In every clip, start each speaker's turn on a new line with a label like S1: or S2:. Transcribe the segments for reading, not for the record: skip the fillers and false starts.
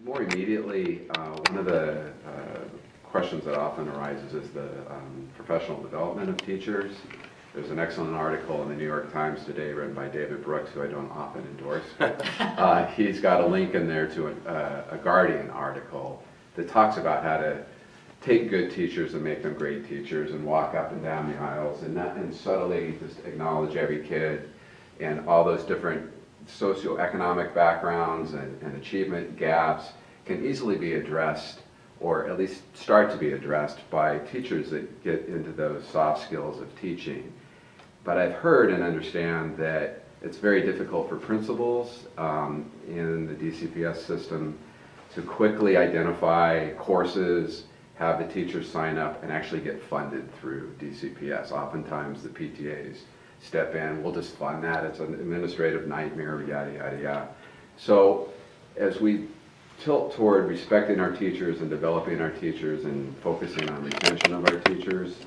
S1: More immediately, one of the questions that often arises is the professional development of teachers. There's an excellent article in the New York Times today written by David Brooks, who I don't often endorse. He's got a link in there to a Guardian article that talks about how to take good teachers and make them great teachers and walk up and down the aisles and subtly just acknowledge every kid and all those different socioeconomic backgrounds and achievement gaps can easily be addressed, or at least start to be addressed, by teachers that get into those soft skills of teaching. But I've heard and understand that it's very difficult for principals in the DCPS system to quickly identify courses, have the teachers sign up, and actually get funded through DCPS. Oftentimes the PTAs step in, we'll just fund that, it's an administrative nightmare, yada, yada, yada. So as we tilt toward respecting our teachers and developing our teachers and focusing on retention of our teachers,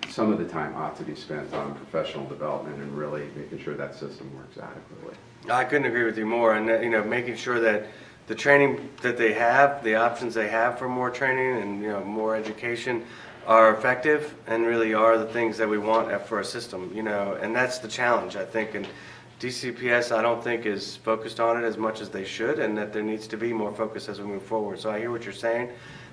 S1: some of the time ought to be spent on professional development and really making sure that system works adequately.
S2: I couldn't agree with you more, and making sure that the training that they have, the options they have for more training and more education, are effective and really are the things that we want for a system. And that's the challenge, I think. And DCPS, I don't think, is focused on it as much as they should, and that there needs to be more focus as we move forward. So I hear what you're saying.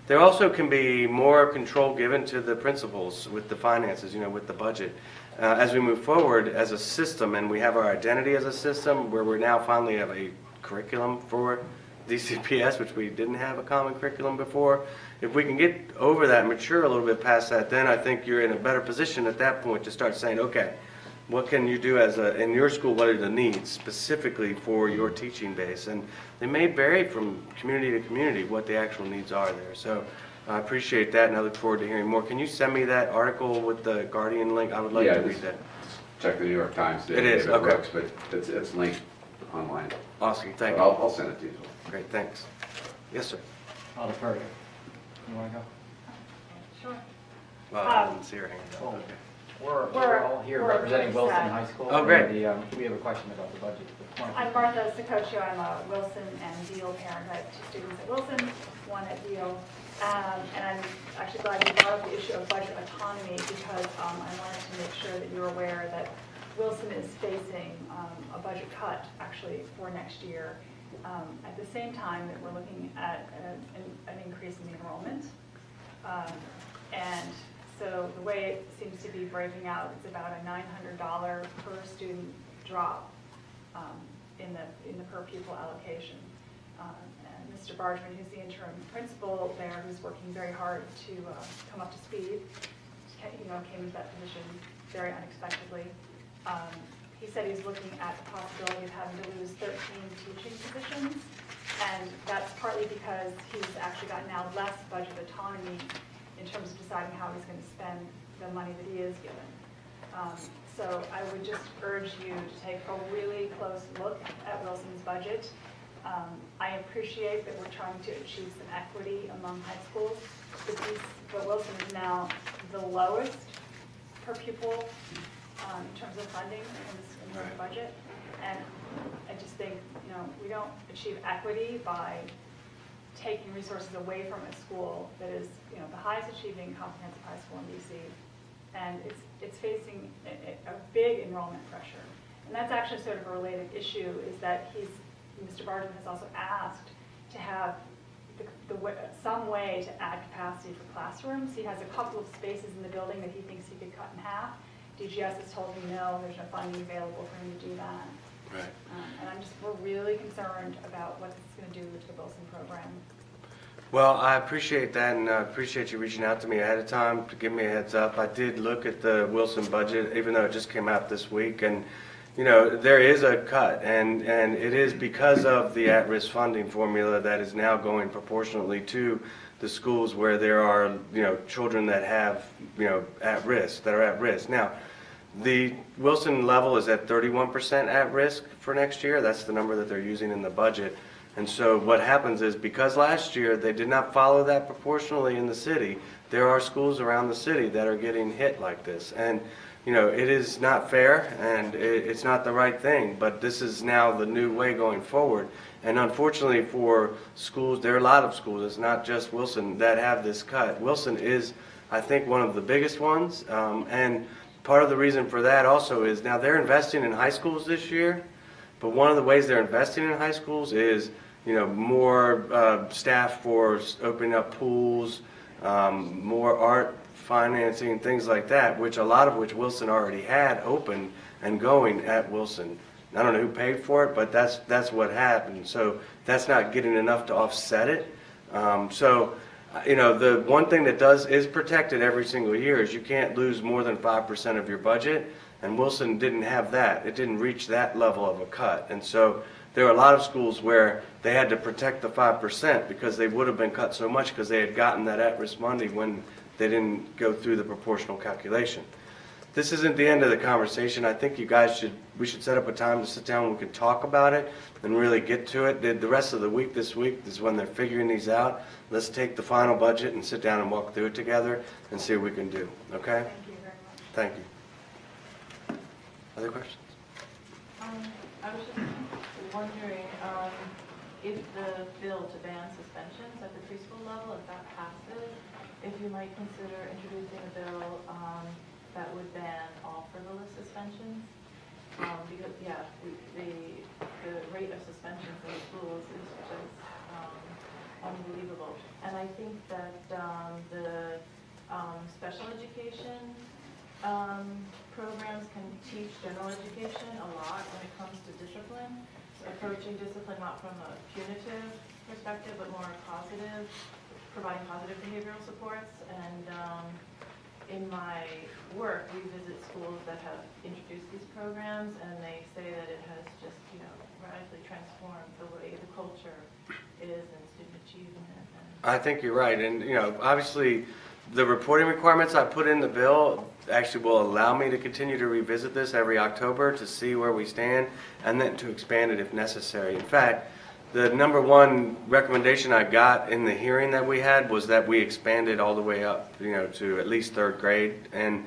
S2: There also can be more control given to the principals with the finances, with the budget. As we move forward as a system, and we have our identity as a system, where we're now finally have a curriculum for DCPS, which we didn't have a common curriculum before. If we can get over that, mature a little bit past that, then I think you're in a better position at that point to start saying, okay, what can you do in your school? What are the needs specifically for your teaching base? And they may vary from community to community what the actual needs are there. So I appreciate that, and I look forward to hearing more. Can you send me that article with the Guardian link? I would like to read that.
S1: Check the New York Times today.
S2: It is,
S1: David
S2: okay.
S1: Brooks, but it's linked online.
S2: Awesome, thank you.
S1: I'll send it to you.
S2: Great, thanks. Yes, sir.
S3: I'll defer to you. You want to go?
S4: Sure.
S2: Well, I didn't see her hand up. Okay.
S3: We're all here representing Wilson High School.
S2: Oh, great.
S3: We have a question about the budget.
S4: I'm Martha Sicoccio. I'm a Wilson and Deal parent. I have 2 students at Wilson, 1 at Deal. And I'm actually glad you brought up the issue of budget autonomy, because I wanted to make sure that you're aware that Wilson is facing a budget cut actually for next year. At the same time that we're looking at an increase in the enrollment. And so the way it seems to be breaking out, it's about a $900 per student drop in the per pupil allocation. And Mr. Bargeman, who's the interim principal there, who's working very hard to come up to speed, came into that position very unexpectedly. He said he's looking at the possibility of having to lose 13 teaching positions, and that's partly because he's actually got now less budget autonomy in terms of deciding how he's going to spend the money that he is given. So I would just urge you to take a really close look at Wilson's budget. I appreciate that we're trying to achieve some equity among high schools, but Wilson is now the lowest per pupil in terms of funding in the budget. And I just think, we don't achieve equity by taking resources away from a school that is, the highest achieving comprehensive high school in DC, and it's facing a big enrollment pressure. And that's actually sort of a related issue, is that Mr. Bargeman has also asked to have some way to add capacity for classrooms. He has a couple of spaces in the building that he thinks he could cut in half. DGS has told him no, there's no funding available for him to do that.
S2: Right.
S4: And we're really concerned about what this is going to do to the Wilson program.
S2: Well, I appreciate that, and I appreciate you reaching out to me ahead of time to give me a heads up. I did look at the Wilson budget, even though it just came out this week, and there is a cut, and it is because of the at-risk funding formula that is now going proportionately to the schools where there are children that have at risk. Now, the Wilson level is at 31% at risk for next year. That's the number that they're using in the budget. And so what happens is, because last year they did not follow that proportionally in the city, there are schools around the city that are getting hit like this. And it is not fair and it's not the right thing, but this is now the new way going forward. And unfortunately for schools, there are a lot of schools, it's not just Wilson, that have this cut. Wilson is, I think, one of the biggest ones, and part of the reason for that also is now they're investing in high schools this year, but one of the ways they're investing in high schools is more staff for opening up pools, more art financing, things like that, which a lot of which Wilson already had open and going at Wilson. I don't know who paid for it, but that's what happened. So that's not getting enough to offset it. The one thing that is protected every single year is you can't lose more than 5% of your budget, and Wilson didn't have that. It didn't reach that level of a cut. And so there are a lot of schools where they had to protect the 5% because they would have been cut so much because they had gotten that at-risk money when they didn't go through the proportional calculation. This isn't the end of the conversation. I think we should set up a time to sit down and we can talk about it and really get to it. The rest of the week this week is when they're figuring these out. Let's take the final budget and sit down and walk through it together and see what we can do, okay?
S4: Thank you very much.
S2: Thank you. Other questions?
S5: I was just wondering if the bill to ban suspensions at the preschool level, if that passes, if you might consider introducing a bill that would ban all frivolous suspensions. Because, the rate of suspensions in schools is just unbelievable. And I think that the special education programs can teach general education a lot when it comes to discipline. So approaching discipline not from a punitive perspective, but more positive, providing positive behavioral supports. And in my work, we visit schools that have introduced these programs, and they say that it has just, radically transformed the way the culture is and student achievement.
S2: I think you're right. And, obviously the reporting requirements I put in the bill actually will allow me to continue to revisit this every October to see where we stand and then to expand it if necessary. In fact, the number one recommendation I got in the hearing that we had was that we expanded all the way up, to at least third grade. And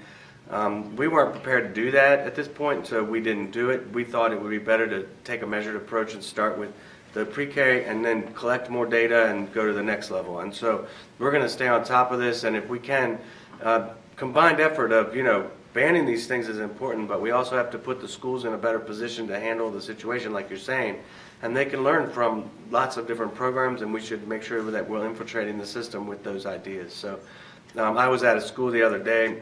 S2: we weren't prepared to do that at this point, so we didn't do it. We thought it would be better to take a measured approach and start with the pre-K and then collect more data and go to the next level. And so we're going to stay on top of this, and if we can, combined effort of, banning these things is important, but we also have to put the schools in a better position to handle the situation like you're saying. And they can learn from lots of different programs, and we should make sure that we're infiltrating the system with those ideas. So I was at a school the other day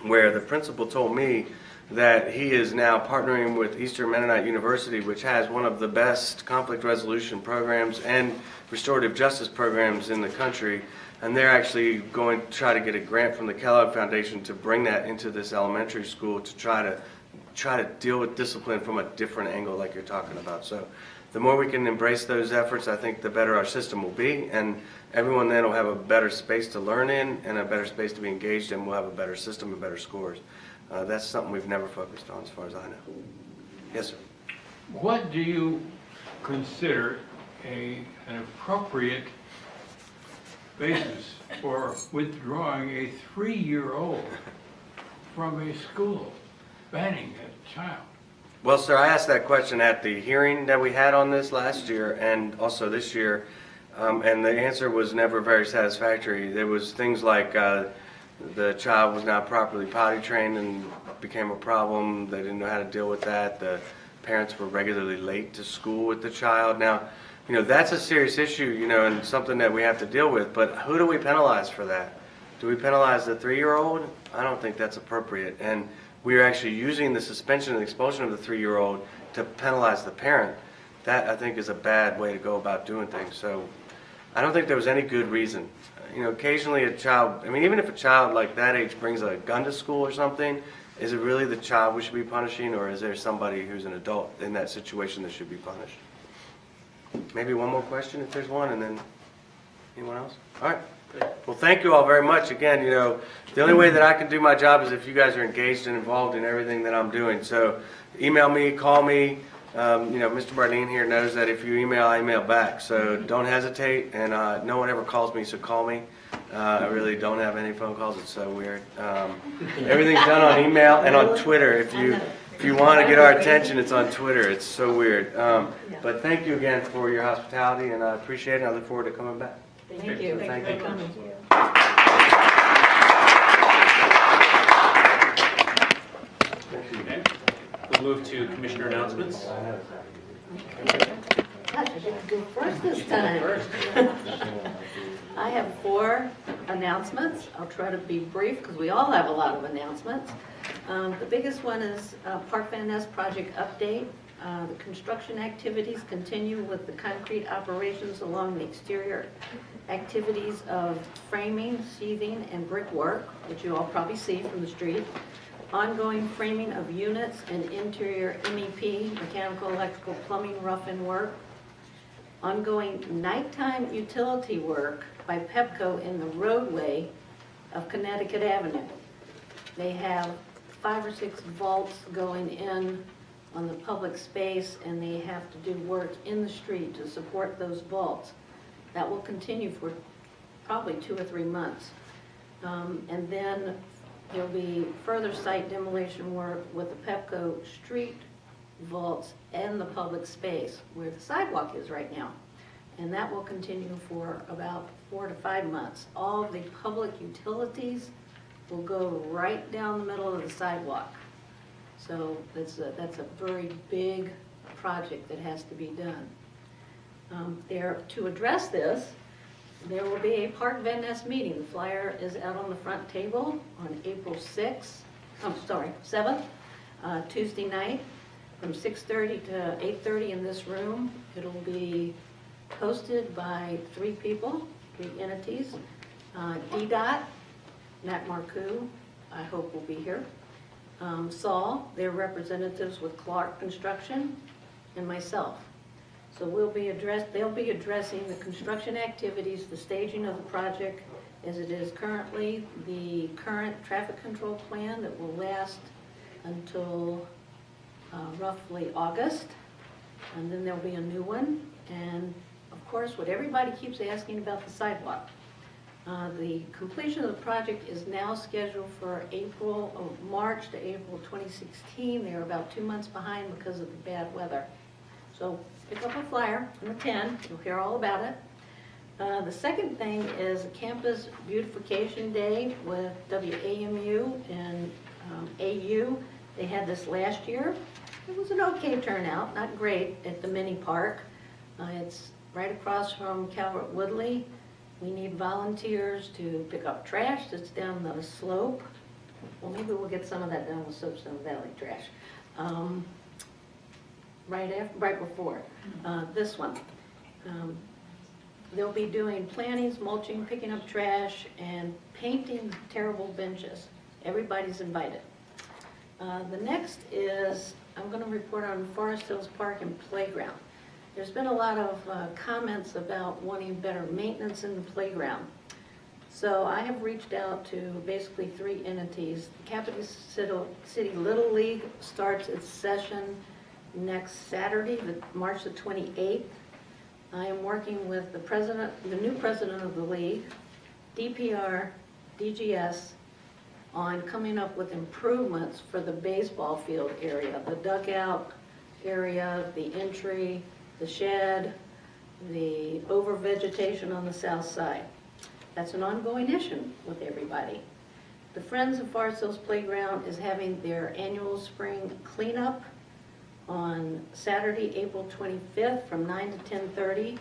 S2: where the principal told me that he is now partnering with Eastern Mennonite University, which has one of the best conflict resolution programs and restorative justice programs in the country. And they're actually going to try to get a grant from the Kellogg Foundation to bring that into this elementary school to try to deal with discipline from a different angle like you're talking about. So the more we can embrace those efforts, I think the better our system will be, and everyone then will have a better space to learn in and a better space to be engaged in. We'll have a better system and better scores. That's something we've never focused on as far as I know. Yes, sir.
S6: What do you consider an appropriate basis for withdrawing a 3-year-old from a school, banning a child?
S2: Well, sir, I asked that question at the hearing that we had on this last year and also this year, and the answer was never very satisfactory. There was things like the child was not properly potty trained and became a problem. They didn't know how to deal with that. The parents were regularly late to school with the child. Now, that's a serious issue, and something that we have to deal with, but who do we penalize for that? Do we penalize the 3-year-old? I don't think that's appropriate. And we are actually using the suspension and expulsion of the 3-year-old to penalize the parent. That, I think, is a bad way to go about doing things. So I don't think there was any good reason. Occasionally a child, even if a child like that age brings a gun to school or something, is it really the child we should be punishing, or is there somebody who's an adult in that situation that should be punished? Maybe one more question if there's one, and then anyone else? All right. Well, thank you all very much. Again, the only way that I can do my job is if you guys are engaged and involved in everything that I'm doing. So email me, call me. Mr. Bardeen here knows that if you email, I email back. So don't hesitate, and no one ever calls me, so call me. I really don't have any phone calls. It's so weird. Everything's done on email and on Twitter. If you want to get our attention, it's on Twitter. It's so weird. But thank you again for your hospitality, and I appreciate it. I look forward to coming back.
S7: Thank you.
S2: Thank you.
S7: for coming.
S8: Okay. We'll move to commissioner announcements.
S7: I get to go first this time. I have 4 announcements. I'll try to be brief because we all have a lot of announcements. The biggest one is Park Van Ness project update. The construction activities continue with the concrete operations along the exterior activities of framing, sheathing, and brickwork, which you all probably see from the street. Ongoing framing of units and interior MEP, mechanical, electrical, plumbing, rough-in work. Ongoing nighttime utility work by Pepco in the roadway of Connecticut Avenue. They have 5 or 6 vaults going in on the public space, and they have to do work in the street to support those vaults. That will continue for probably 2 or 3 months. And then there'll be further site demolition work with the Pepco street vaults and the public space where the sidewalk is right now. And that will continue for about 4 to 5 months. All of the public utilities will go right down the middle of the sidewalk. So that's a very big project that has to be done. To address this, there will be a Park Van Ness meeting. The flyer is out on the front table on April 7th, Tuesday night, from 6:30 to 8:30 in this room. It'll be hosted by 3 people, 3 entities. DDOT, Matt Marcoux, I hope will be here. Saul, their representatives with Clark Construction, and myself. So they'll be addressing the construction activities, the staging of the project as it is currently, the current traffic control plan that will last until roughly August, and then there'll be a new one, and of course what everybody keeps asking about, the sidewalk. The completion of the project is now scheduled for March to April 2016. They're about 2 months behind because of the bad weather. So pick up a flyer on the 10, you'll hear all about it. The second thing is Campus Beautification Day with WAMU and AU. They had this last year. It was an okay turnout, not great, at the mini park. It's right across from Calvert Woodley. We need volunteers to pick up trash that's down the slope. Well, maybe we'll get some of that done with Soapstone Valley trash. Right before this one. They'll be doing plantings, mulching, picking up trash, and painting terrible benches. Everybody's invited. The next is, I'm going to report on Forest Hills Park and Playground. There's been a lot of comments about wanting better maintenance in the playground. So I have reached out to basically 3 entities. The Capital City Little League starts its session next Saturday, March the 28th. I am working with the new president of the league, DPR, DGS, on coming up with improvements for the baseball field area, the dugout area, the entry, the shed, the over-vegetation on the south side. That's an ongoing issue with everybody. The Friends of Forest Hills Playground is having their annual spring cleanup on Saturday, April 25th from 9 to 10:30.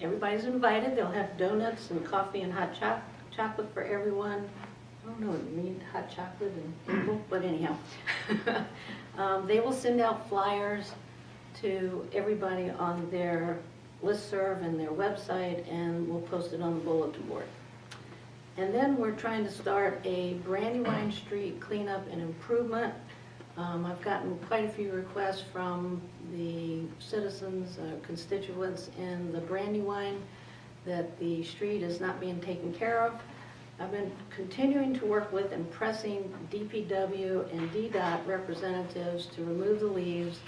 S7: Everybody's invited. They'll have donuts and coffee and hot chocolate for everyone. I don't know, you need hot chocolate in April, but anyhow. They will send out flyers to everybody on their listserv and their website, and we'll post it on the bulletin board. And then we're trying to start a Brandywine Street cleanup and improvement. I've gotten quite a few requests from the citizens, constituents in the Brandywine that the street is not being taken care of. I've been continuing to work with and pressing DPW and DDOT representatives to remove the leaves,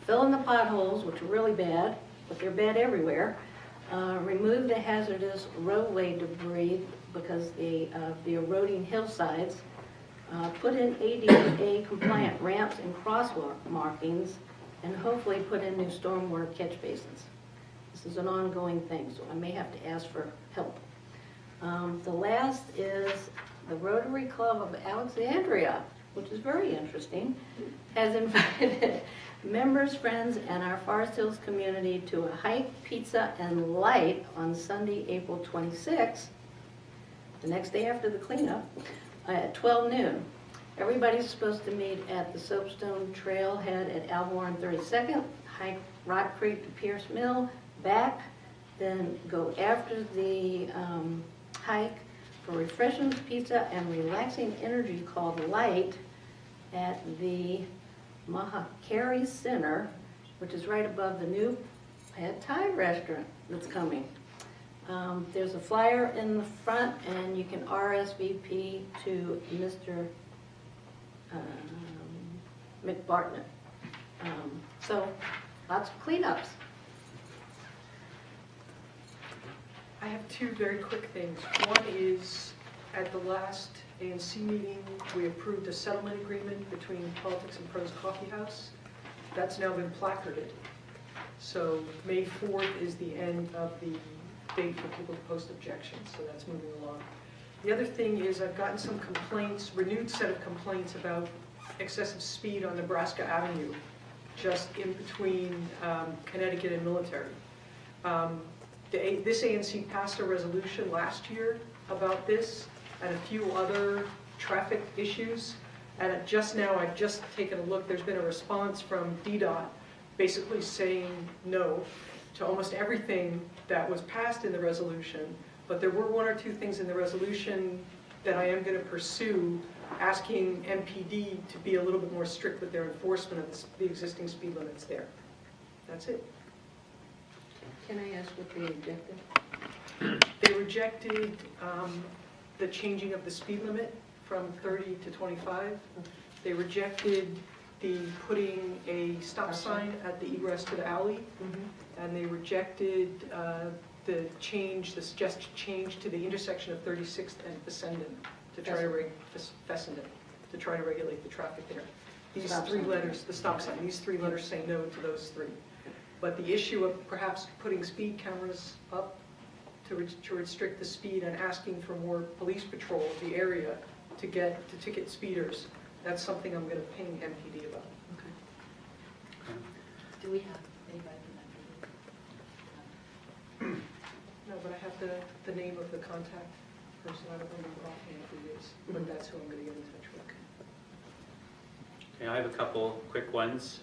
S7: fill in the potholes, which are really bad, but they're bad everywhere, remove the hazardous roadway debris because of the eroding hillsides, put in ADA compliant ramps and crosswalk markings, and hopefully put in new stormwater catch basins. This is an ongoing thing, so I may have to ask for help. The last is the Rotary Club of Alexandria, which is very interesting, has invited members, friends, and our Forest Hills community to a hike, pizza, and light on Sunday, April 26th, the next day after the cleanup, at 12 noon. Everybody's supposed to meet at the Soapstone Trailhead at Almore and 32nd, hike Rock Creek to Pierce Mill, back, then go after the hike for refreshments, pizza, and relaxing energy called Light at the Mahakari Center, which is right above the new Pad Thai restaurant that's coming. There's a flyer in the front, and you can RSVP to Mr. McBartnett. So, lots of cleanups.
S9: I have two very quick things. One is, at the last ANC meeting, we approved a settlement agreement between Politics and Prose Coffee House. That's now been placarded. So May 4th is the end of the date for people to post objections, so that's moving along. The other thing is I've gotten some complaints, renewed set of complaints about excessive speed on Nebraska Avenue, just in between Connecticut and Military. This ANC passed a resolution last year about this and a few other traffic issues. And just now, I've just taken a look, there's been a response from DDOT basically saying no to almost everything that was passed in the resolution. But there were one or two things in the resolution that I am going to pursue, asking MPD to be a little bit more strict with their enforcement of the existing speed limits there. That's it.
S7: Can I ask what they rejected?
S9: They rejected the changing of the speed limit from 30 to 25. They rejected the putting a stop sign at the egress to the alley. And they rejected the suggested change to the intersection of 36th and Fessenden to try to to try to regulate the traffic there. These three letters, the stop sign, these three letters say no to those three. But the issue of perhaps putting speed cameras up to restrict the speed and asking for more police patrol of the area to ticket speeders, that's something I'm going to ping MPD about.
S5: Do we have anybody from that?
S9: No, but I have the name of the contact person. I don't remember offhand who it is, but that's who I'm going to get in touch with.
S8: Okay, I have a couple quick ones.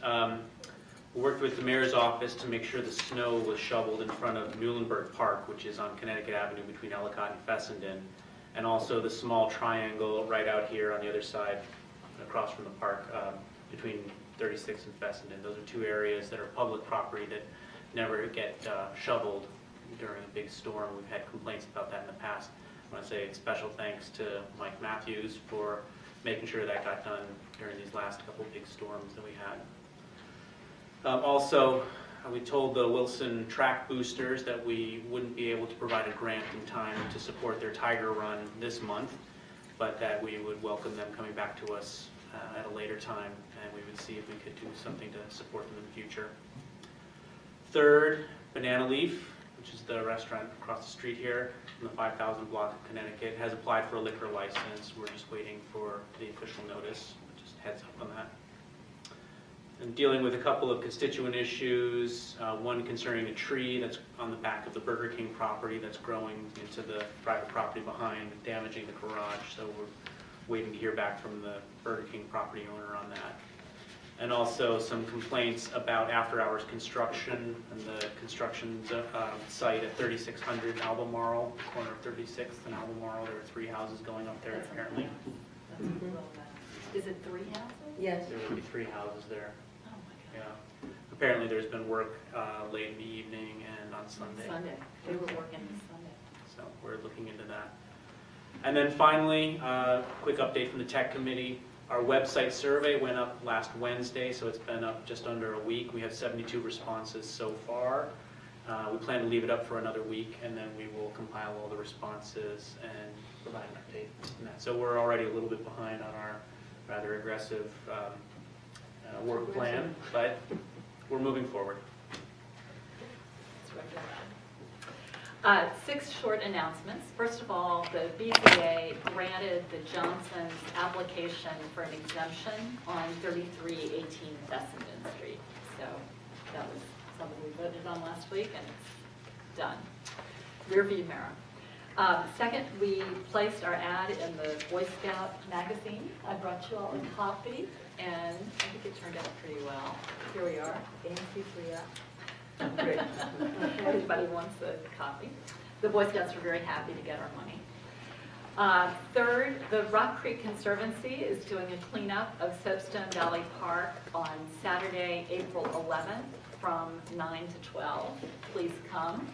S8: We worked with the mayor's office to make sure the snow was shoveled in front of Muhlenberg Park, which is on Connecticut Avenue between Ellicott and Fessenden, and also the small triangle right out here on the other side, across from the park, between 36 and Fessenden. Those are two areas that are public property that never get shoveled during a big storm. We've had complaints about that in the past. I want to say special thanks to Mike Matthews for making sure that got done during these last couple big storms that we had. Also, we told the Wilson track boosters that we wouldn't be able to provide a grant in time to support their Tiger Run this month, but that we would welcome them coming back to us at a later time, and we would see if we could do something to support them in the future. Third, Banana Leaf, which is the restaurant across the street here in the 5000 block of Connecticut, has applied for a liquor license. We're just waiting for the official notice. Just heads up on that. And dealing with a couple of constituent issues, one concerning a tree that's on the back of the Burger King property that's growing into the private property behind, damaging the garage. So we're waiting to hear back from the Burger King property owner on that. And also some complaints about after-hours construction and the construction site at 3600 Albemarle, corner of 36th and Albemarle. There are 3 houses going up there apparently.
S5: Is it 3 houses?
S7: Yes.
S8: There will be 3 houses there.
S5: Oh my
S8: Yeah. Apparently there's been work late in the evening and on Sunday.
S5: Sunday. They were working this Sunday.
S8: So we're looking into that. And then finally, quick update from the tech committee. Our website survey went up last Wednesday, so it's been up just under a week. We have 72 responses so far. We plan to leave it up for another week, and then we will compile all the responses and provide an update on that. So we're already a little bit behind on our rather aggressive work plan, but we're moving forward.
S10: 6 short announcements. First of all, the BZA granted the Johnsons application for an exemption on 3318 Fessenden Street. So that was something we voted on last week, and it's done. Rearview mirror. Second, we placed our ad in the Boy Scout magazine. I brought you all a copy, and I think it turned out pretty well. Here we are, ANC 3F. Great. Everybody wants a copy. The Boy Scouts were very happy to get our money. Third, the Rock Creek Conservancy is doing a cleanup of Soapstone Valley Park on Saturday, April 11th from 9 to 12. Please come.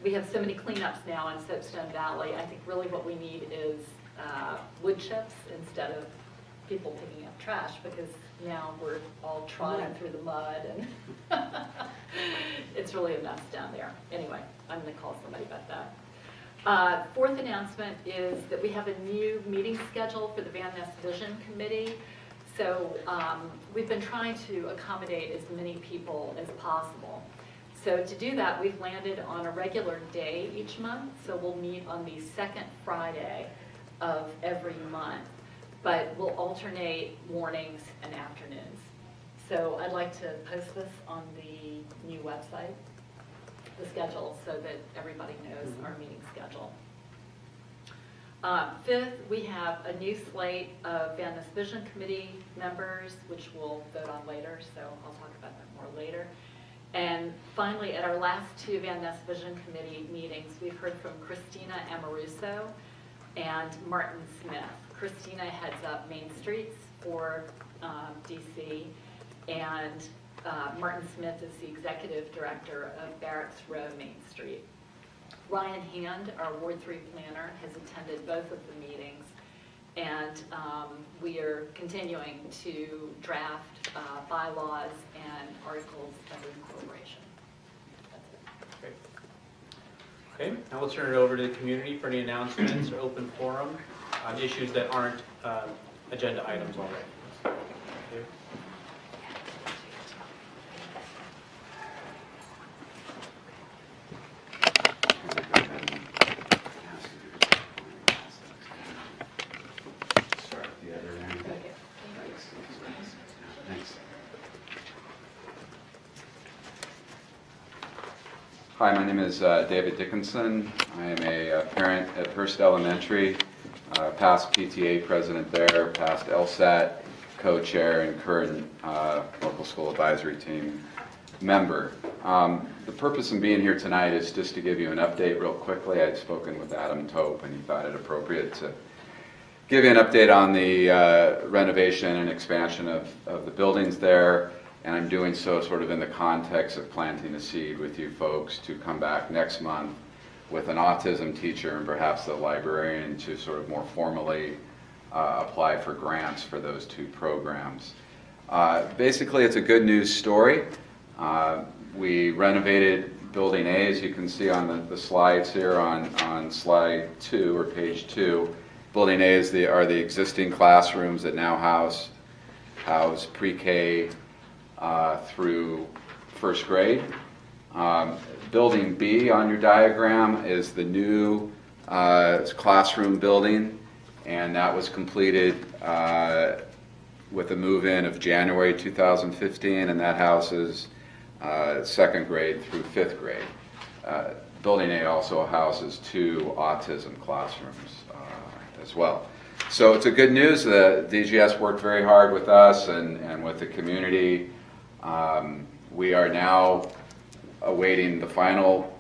S10: We have so many cleanups now in Soapstone Valley. I think really what we need is wood chips instead of people picking up trash, because now we're all trotting through the mud and it's really a mess down there. Anyway, I'm going to call somebody about that. Fourth announcement is that we have a new meeting schedule for the Van Ness Vision Committee. So we've been trying to accommodate as many people as possible. So to do that, we've landed on a regular day each month. So we'll meet on the second Friday of every month, but we'll alternate mornings and afternoons. So I'd like to post this on the new website, the schedule, so that everybody knows our meeting schedule. Fifth, we have a new slate of Van Ness Vision Committee members, which we'll vote on later, so I'll talk about that more later. And finally, at our last 2 Van Ness Vision Committee meetings, we've heard from Christina Amoruso and Martin Smith. Christina heads up Main Streets for DC, and Martin Smith is the executive director of Barracks Row Main Street. Ryan Hand, our Ward 3 planner, has attended both of the meetings, and we are continuing to draft bylaws and articles of incorporation. That's it.
S8: Great. Okay, now we'll turn it over to the community for any announcements or open forum on issues that aren't agenda items already. Okay.
S1: Hi, my name is David Dickinson. I am a parent at Hearst Elementary, past PTA president there, past LSAT co-chair, and current local school advisory team member. The purpose in being here tonight is just to give you an update real quickly. I'd spoken with Adam Tope, and he thought it appropriate to give you an update on the renovation and expansion of the buildings there. And I'm doing so sort of in the context of planting a seed with you folks to come back next month with an autism teacher and perhaps the librarian to sort of more formally apply for grants for those 2 programs. Basically, it's a good news story. We renovated Building A, as you can see on the slides here on slide 2 or page 2. Building A are the existing classrooms that now house pre-K through 1st grade. Building B on your diagram is the new classroom building, and that was completed with a move-in of January 2015, and that houses 2nd grade through 5th grade. Building A also houses 2 autism classrooms as well. So it's a good news. The DGS worked very hard with us and with the community. We are now awaiting the final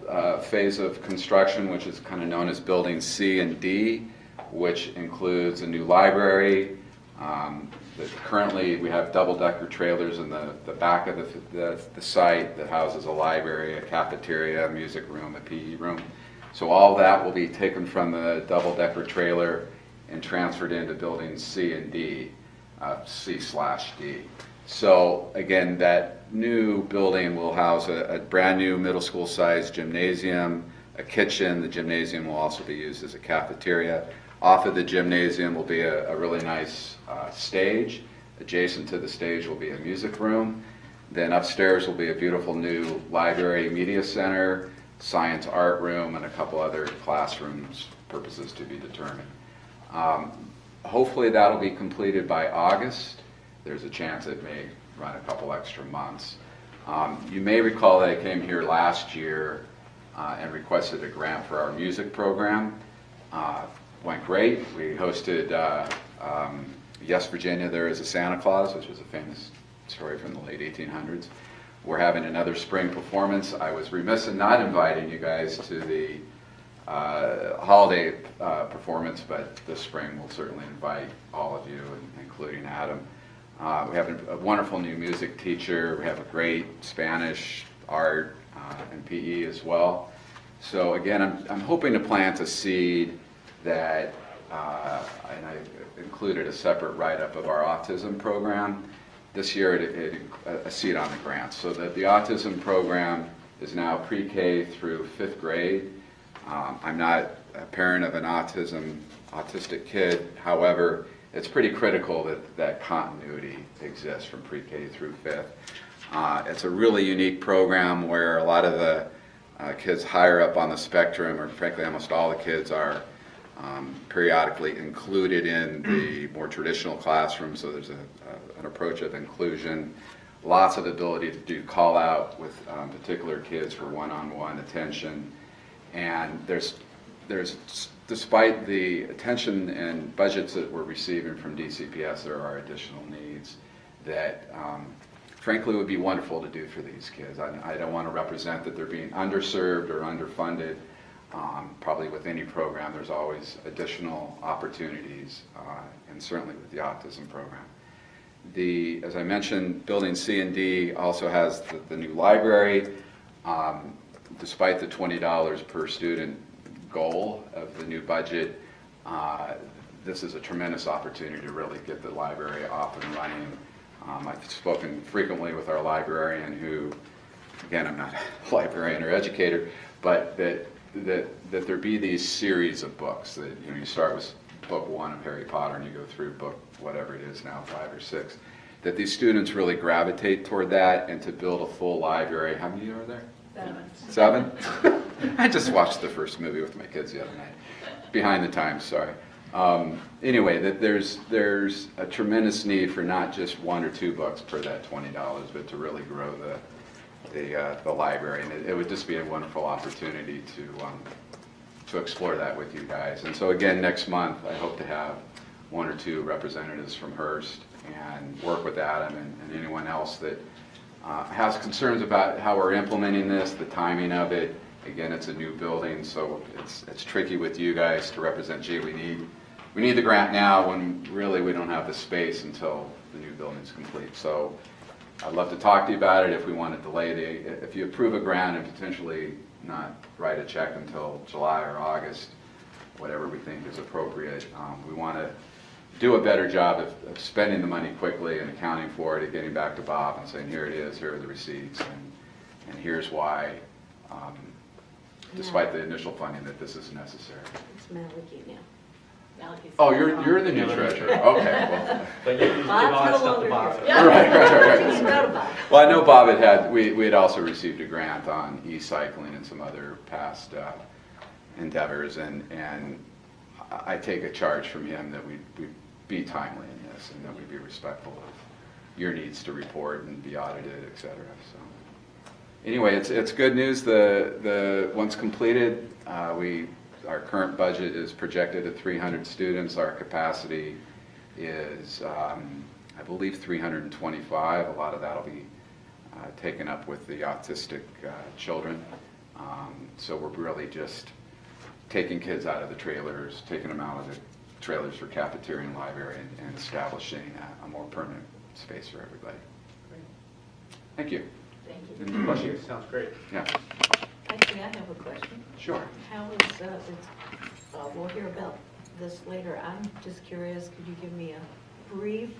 S1: phase of construction, which is kind of known as Building C and D, which includes a new library. Currently, we have double-decker trailers in the back of the site that houses a library, a cafeteria, a music room, a PE room. So all that will be taken from the double-decker trailer and transferred into Buildings C and D, C/D. So again, that new building will house a brand new middle school sized gymnasium, a kitchen. The gymnasium will also be used as a cafeteria. Off of the gymnasium will be a really nice stage. Adjacent to the stage will be a music room. Then upstairs will be a beautiful new library media center, science art room, and a couple other classrooms, purposes to be determined. Hopefully that'll be completed by August. There's a chance it may run a couple extra months. You may recall that I came here last year and requested a grant for our music program. Went great. We hosted Yes, Virginia, There is a Santa Claus, which was a famous story from the late 1800s. We're having another spring performance. I was remiss in not inviting you guys to the holiday performance, but this spring we'll certainly invite all of you, including Adam. We have a wonderful new music teacher. We have a great Spanish, art, and PE as well. So again, I'm hoping to plant a seed that, and I included a separate write-up of our autism program. This year, a seat on the grant. So that the autism program is now pre-K through 5th grade. I'm not a parent of an autistic kid. However, it's pretty critical that continuity exists from pre-K through 5th. It's a really unique program where a lot of the kids higher up on the spectrum, or frankly almost all the kids, are periodically included in the more traditional classroom, so there's an approach of inclusion, lots of ability to do call out with particular kids for one-on-one attention, and there's despite the attention and budgets that we're receiving from DCPS, there are additional needs that frankly would be wonderful to do for these kids. I don't want to represent that they're being underserved or underfunded. Probably with any program, there's always additional opportunities, and certainly with the autism program. As I mentioned, Building C and D also has the new library. Despite the $20 per student goal of the new budget, this is a tremendous opportunity to really get the library off and running. I've spoken frequently with our librarian who, again, I'm not a librarian or educator, but that there be these series of books that, you know, you start with book 1 of Harry Potter and you go through book whatever it is now, 5 or 6, that these students really gravitate toward that, and to build a full library. How many are there? 7? I just watched the first movie with my kids the other night. Behind the times, sorry. Anyway, that there's a tremendous need for not just 1 or 2 books per that $20, but to really grow the library, and it would just be a wonderful opportunity to explore that with you guys. And so again, next month I hope to have 1 or 2 representatives from Hearst and work with Adam and anyone else that has concerns about how we're implementing this, the timing of it. Again, it's a new building, so it's tricky with you guys to represent. Gee, we need the grant now, when really we don't have the space until the new building's complete. So I'd love to talk to you about it if we want to delay if you approve a grant and potentially not write a check until July or August, whatever we think is appropriate. We want to do a better job of spending the money quickly and accounting for it and getting back to Bob and saying, here it is, here are the receipts, and here's why, despite the initial funding, that this is necessary.
S7: It's Maliki now.
S10: Malachi's-
S1: Oh, you're the new treasurer. Okay, well.
S3: But you give all that stuff to Bob.
S1: Right. Well, I know Bob we had also received a grant on e-cycling and some other past endeavors, and I take a charge from him that we be timely in this, and that we be respectful of your needs to report and be audited, et cetera. So anyway, it's good news. The once completed, our current budget is projected at 300 students. Our capacity is, I believe, 325. A lot of that will be taken up with the autistic children. So we're really just taking kids out of the trailers, taking them out of the trailers for cafeteria and library, and establishing a more permanent space for everybody. Thank you.
S10: Thank you.
S1: Any questions?
S3: Sounds great.
S1: Yeah.
S7: Actually, I have a question.
S1: Sure.
S7: How is, we'll hear about this later. I'm just curious, could you give me a brief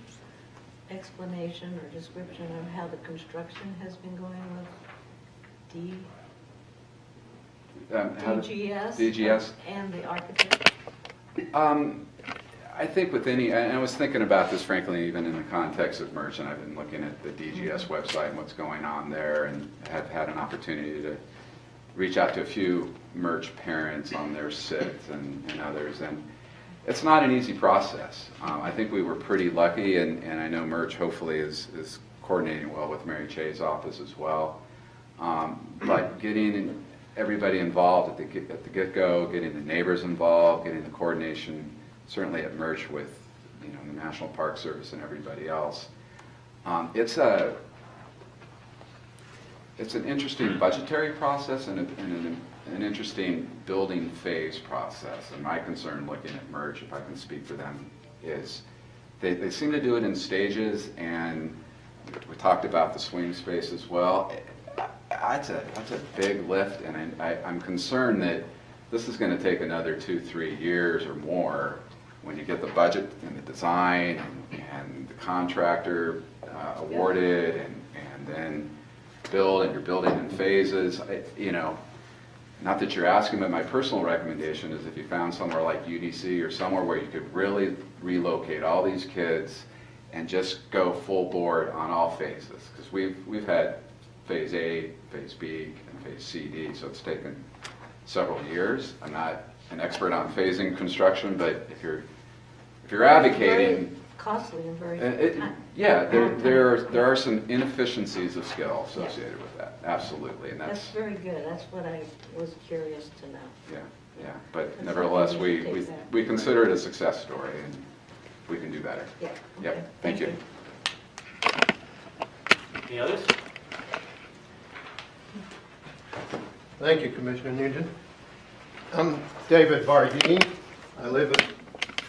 S7: explanation or description of how the construction has been going with
S1: How the-
S7: DGS?
S1: DGS?
S7: And the architect?
S1: I think with any, and I was thinking about this frankly, even in the context of merch, and I've been looking at the DGS website and what's going on there, and have had an opportunity to reach out to a few merch parents on their SITs and others, and it's not an easy process. I think we were pretty lucky, and I know merch hopefully is coordinating well with Mary Chay's office as well. But getting everybody involved at the get-go, getting the neighbors involved, getting the coordination, certainly at merch with the National Park Service and everybody else. It's an interesting budgetary process and an interesting building phase process. And my concern looking at merch, if I can speak for them, is they seem to do it in stages, and we talked about the swing space as well. That's a big lift, and I'm concerned that this is going to take another 2-3 years or more when you get the budget and the design and the contractor awarded and then build, and you're building in phases. Not that you're asking, but my personal recommendation is if you found somewhere like UDC or somewhere where you could really relocate all these kids and just go full board on all phases, because we've had phase A, phase B, and phase C, D, so it's taken several years. I'm not an expert on phasing construction, but if you're advocating,
S7: Very costly and very.
S1: there are some inefficiencies of scale associated with that, absolutely, and
S7: That's very good. That's what I was curious to know.
S1: yeah. But nevertheless, we consider it a success story, and we can do better.
S7: Yeah.
S1: Yep.
S7: Okay.
S1: Thank you.
S8: Any others?
S11: Thank you, Commissioner Nugent. I'm David Bardini. I live at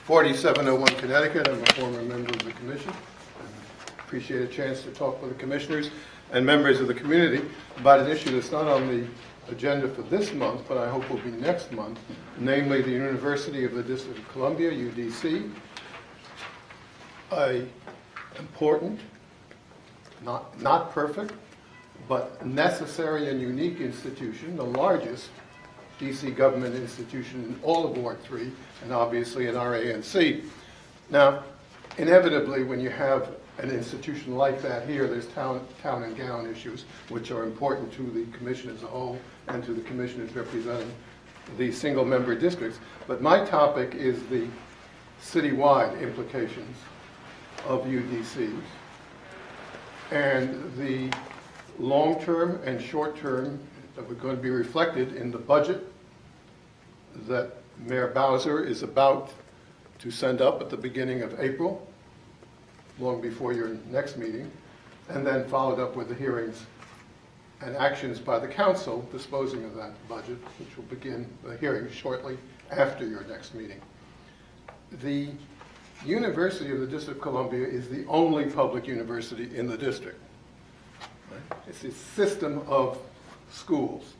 S11: 4701 Connecticut. I'm a former member of the commission. I appreciate a chance to talk with the commissioners and members of the community about an issue that's not on the agenda for this month, but I hope will be next month, namely the University of the District of Columbia, UDC, a important, not perfect, but necessary and unique institution, the largest DC government institution in all of Ward 3, and obviously in our ANC. Now, inevitably, when you have an institution like that here, there's town and gown issues, which are important to the commission as a whole and to the commissioners representing the single-member districts. But my topic is the citywide implications of UDCs and the long-term and short-term that are going to be reflected in the budget that Mayor Bowser is about to send up at the beginning of April, long before your next meeting, and then followed up with the hearings and actions by the council disposing of that budget, which will begin the hearing shortly after your next meeting. The University of the District of Columbia is the only public university in the district. It's a system of schools.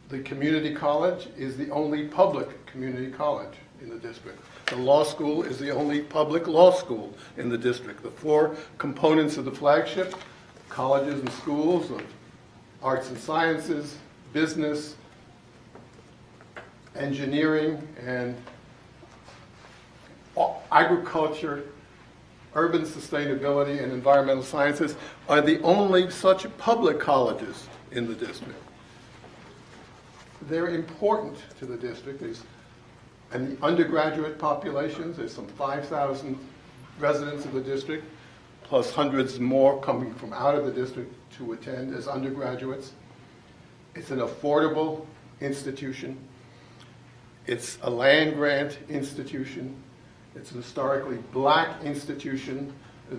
S11: The community college is the only public community college in the district. The law school is the only public law school in the district. The four components of the flagship, colleges and schools of arts and sciences, business, engineering, and agriculture, urban sustainability, and environmental sciences are the only such public colleges in the district. They're important to the district. And the undergraduate populations, there's some 5,000 residents of the district, plus hundreds more coming from out of the district to attend as undergraduates. It's an affordable institution. It's a land-grant institution. It's an historically black institution.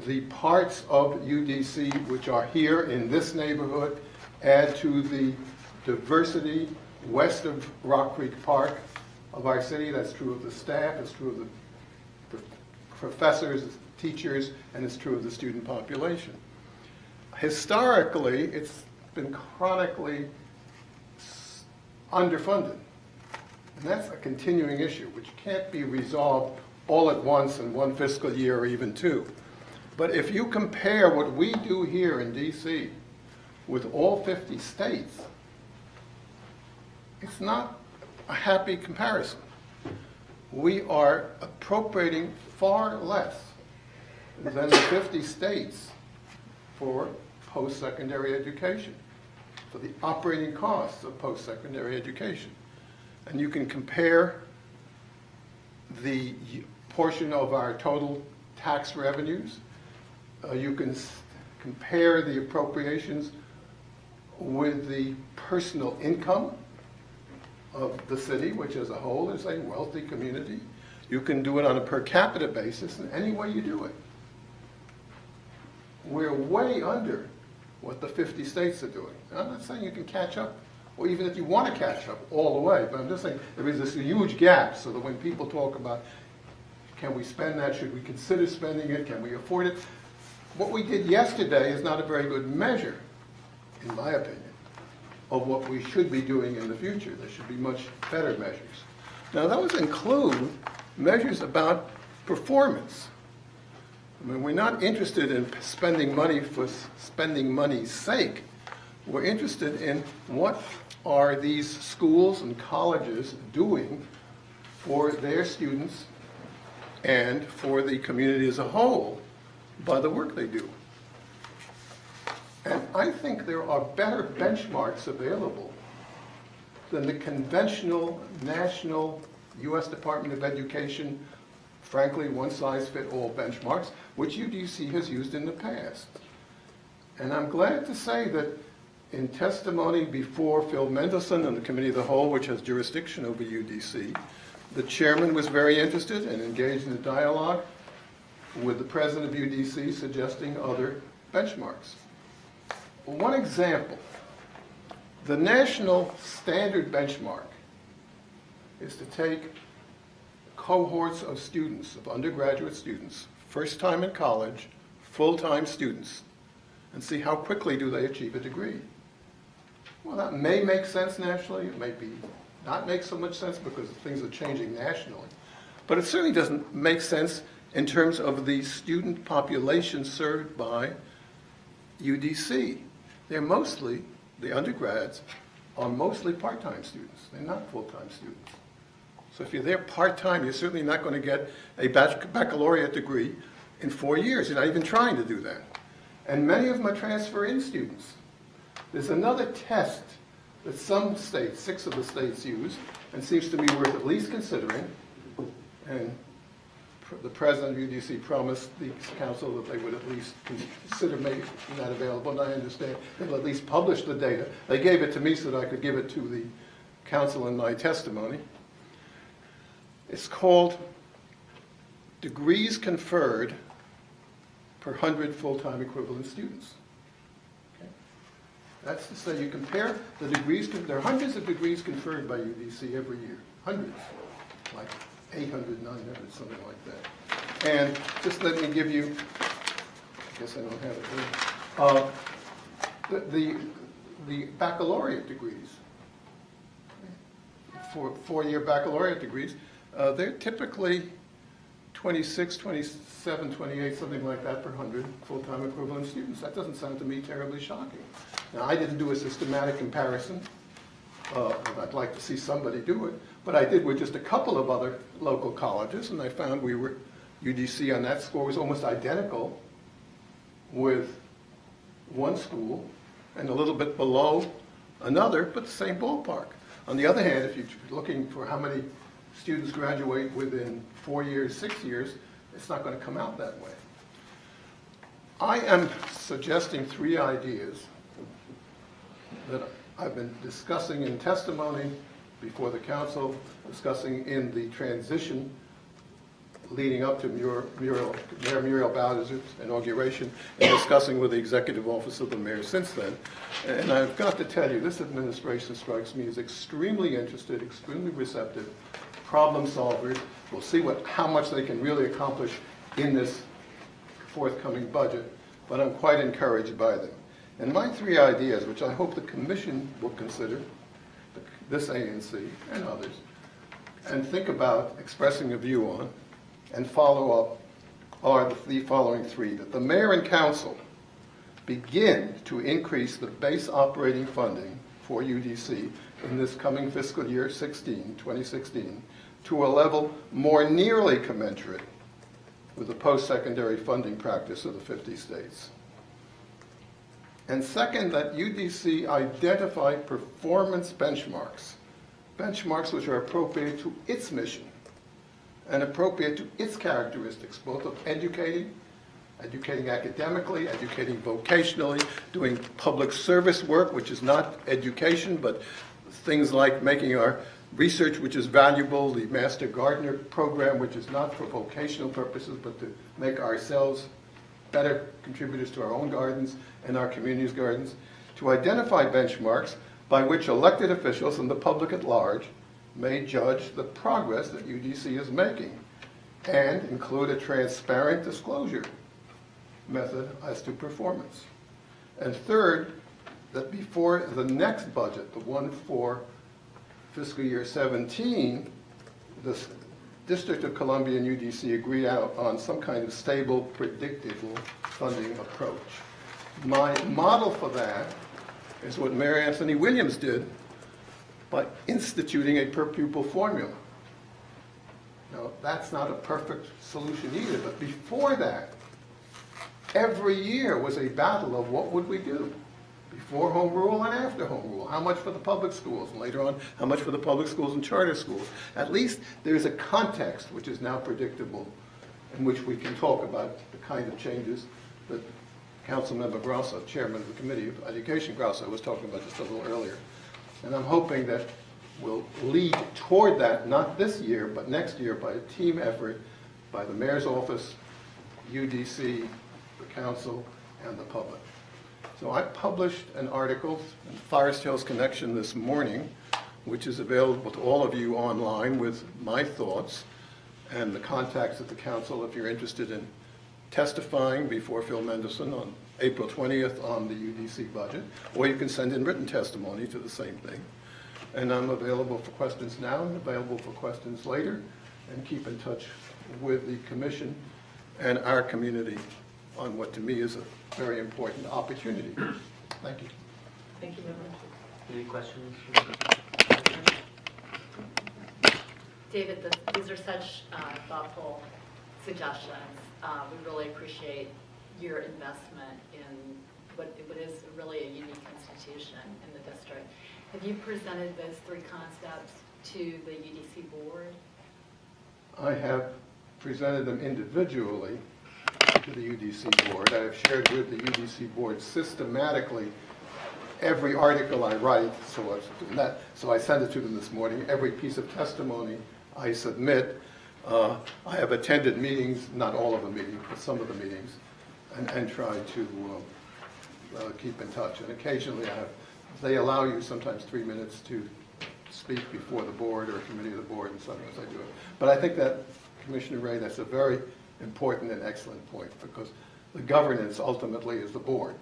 S11: The parts of UDC which are here in this neighborhood add to the diversity west of Rock Creek Park of our city. That's true of the staff, it's true of the professors, teachers, and it's true of the student population. Historically, it's been chronically underfunded. And that's a continuing issue, which can't be resolved all at once in one fiscal year or even two. But if you compare what we do here in DC with all 50 states, it's not a happy comparison. We are appropriating far less than the 50 states for post-secondary education, for the operating costs of post-secondary education. And you can compare the portion of our total tax revenues. You can compare the appropriations with the personal income of the city, which as a whole is a wealthy community. You can do it on a per capita basis in any way you do it. We're way under what the 50 states are doing. I'm not saying you can catch up, or even if you want to catch up all the way, but I'm just saying there is this huge gap, so that when people talk about, can we spend that, should we consider spending it, can we afford it, what we did yesterday is not a very good measure, in my opinion, of what we should be doing in the future. There should be much better measures. Now, those include measures about performance. I mean, we're not interested in spending money for spending money's sake. We're interested in what are these schools and colleges doing for their students and for the community as a whole by the work they do. And I think there are better benchmarks available than the conventional national U.S. Department of Education, frankly, one-size-fits-all benchmarks, which UDC has used in the past. And I'm glad to say that in testimony before Phil Mendelson and the Committee of the Whole, which has jurisdiction over UDC, the chairman was very interested and engaged in a dialogue with the president of UDC suggesting other benchmarks. One example, the national standard benchmark is to take cohorts of students, of undergraduate students, first time in college, full-time students, and see how quickly do they achieve a degree. Well, that may make sense nationally, it may not make so much sense because things are changing nationally, but it certainly doesn't make sense in terms of the student population served by UDC. They're mostly, the undergrads are mostly part-time students. They're not full-time students. So if you're there part-time, you're certainly not going to get a baccalaureate degree in 4 years. You're not even trying to do that. And many of them are transfer-in students. There's another test that some states, 6 of the states use, and seems to me worth at least considering. And the president of UDC promised the council that they would at least consider making that available, and I understand they'll at least publish the data. They gave it to me so that I could give it to the council in my testimony. It's called degrees conferred per 100 full-time equivalent students. Okay? That's to say you compare the degrees, there are hundreds of degrees conferred by UDC every year, hundreds, like 800, 900, something like that. And just let me give you, I guess I don't have it here, the baccalaureate degrees, four-year baccalaureate degrees, they're typically 26, 27, 28, something like that per 100 full-time equivalent students. That doesn't sound to me terribly shocking. Now, I didn't do a systematic comparison. I'd like to see somebody do it. But I did with just a couple of other local colleges, and I found UDC on that score was almost identical with one school and a little bit below another, but the same ballpark. On the other hand, if you're looking for how many students graduate within 4 years, 6 years, it's not going to come out that way. I am suggesting 3 ideas that I've been discussing in testimony before the council, discussing in the transition leading up to Mayor Muriel Bowser's inauguration, and discussing with the executive office of the mayor since then. And I've got to tell you, this administration strikes me as extremely interested, extremely receptive, problem solvers. We'll see how much they can really accomplish in this forthcoming budget, but I'm quite encouraged by them. And my 3 ideas, which I hope the commission will consider, this ANC and others, and think about expressing a view on, and follow up are the following three: that the mayor and council begin to increase the base operating funding for UDC in this coming fiscal year 2016, to a level more nearly commensurate with the post-secondary funding practice of the 50 states. And second, that UDC identify performance benchmarks, benchmarks which are appropriate to its mission and appropriate to its characteristics, both of educating academically, educating vocationally, doing public service work, which is not education, but things like making our research, which is valuable, the Master Gardener program, which is not for vocational purposes, but to make ourselves better contributors to our own gardens and our community's gardens, to identify benchmarks by which elected officials and the public at large may judge the progress that UDC is making, and include a transparent disclosure method as to performance. And third, that before the next budget, the one for fiscal year 17, the District of Columbia and UDC agree out on some kind of stable, predictable funding approach. My model for that is what Mayor Anthony Williams did by instituting a per pupil formula. Now, that's not a perfect solution either, but before that, every year was a battle of what would we do before home rule and after home rule. How much for the public schools, and later on, how much for the public schools and charter schools. At least there's a context which is now predictable, in which we can talk about the kind of changes that Councilmember Grosso, Chairman of the Committee of Education Grosso, was talking about just a little earlier. And I'm hoping that we'll lead toward that, not this year, but next year, by a team effort by the Mayor's Office, UDC, the Council, and the public. So I published an article in Forest Hills Connection this morning, which is available to all of you online, with my thoughts and the contacts at the council if you're interested in testifying before Phil Mendelson on April 20th on the UDC budget, or you can send in written testimony to the same thing. And I'm available for questions now and available for questions later, and keep in touch with the commission and our community on what to me is a very important opportunity. Thank you.
S9: Thank you, Member.
S3: Any questions?
S10: David, these are such thoughtful suggestions. We really appreciate your investment in what is really a unique institution in the district. Have you presented those three concepts to the UDC board?
S11: I have presented them individually to the UDC board. I have shared with the UDC board systematically every article I write, so I sent it to them this morning, every piece of testimony I submit. I have attended meetings, not all of the meetings, but some of the meetings, and tried to keep in touch. And occasionally they allow you sometimes 3 minutes to speak before the board or a committee of the board, and sometimes I do it. But I think that, Commissioner Ray, that's a very important and excellent point, because the governance ultimately is the board,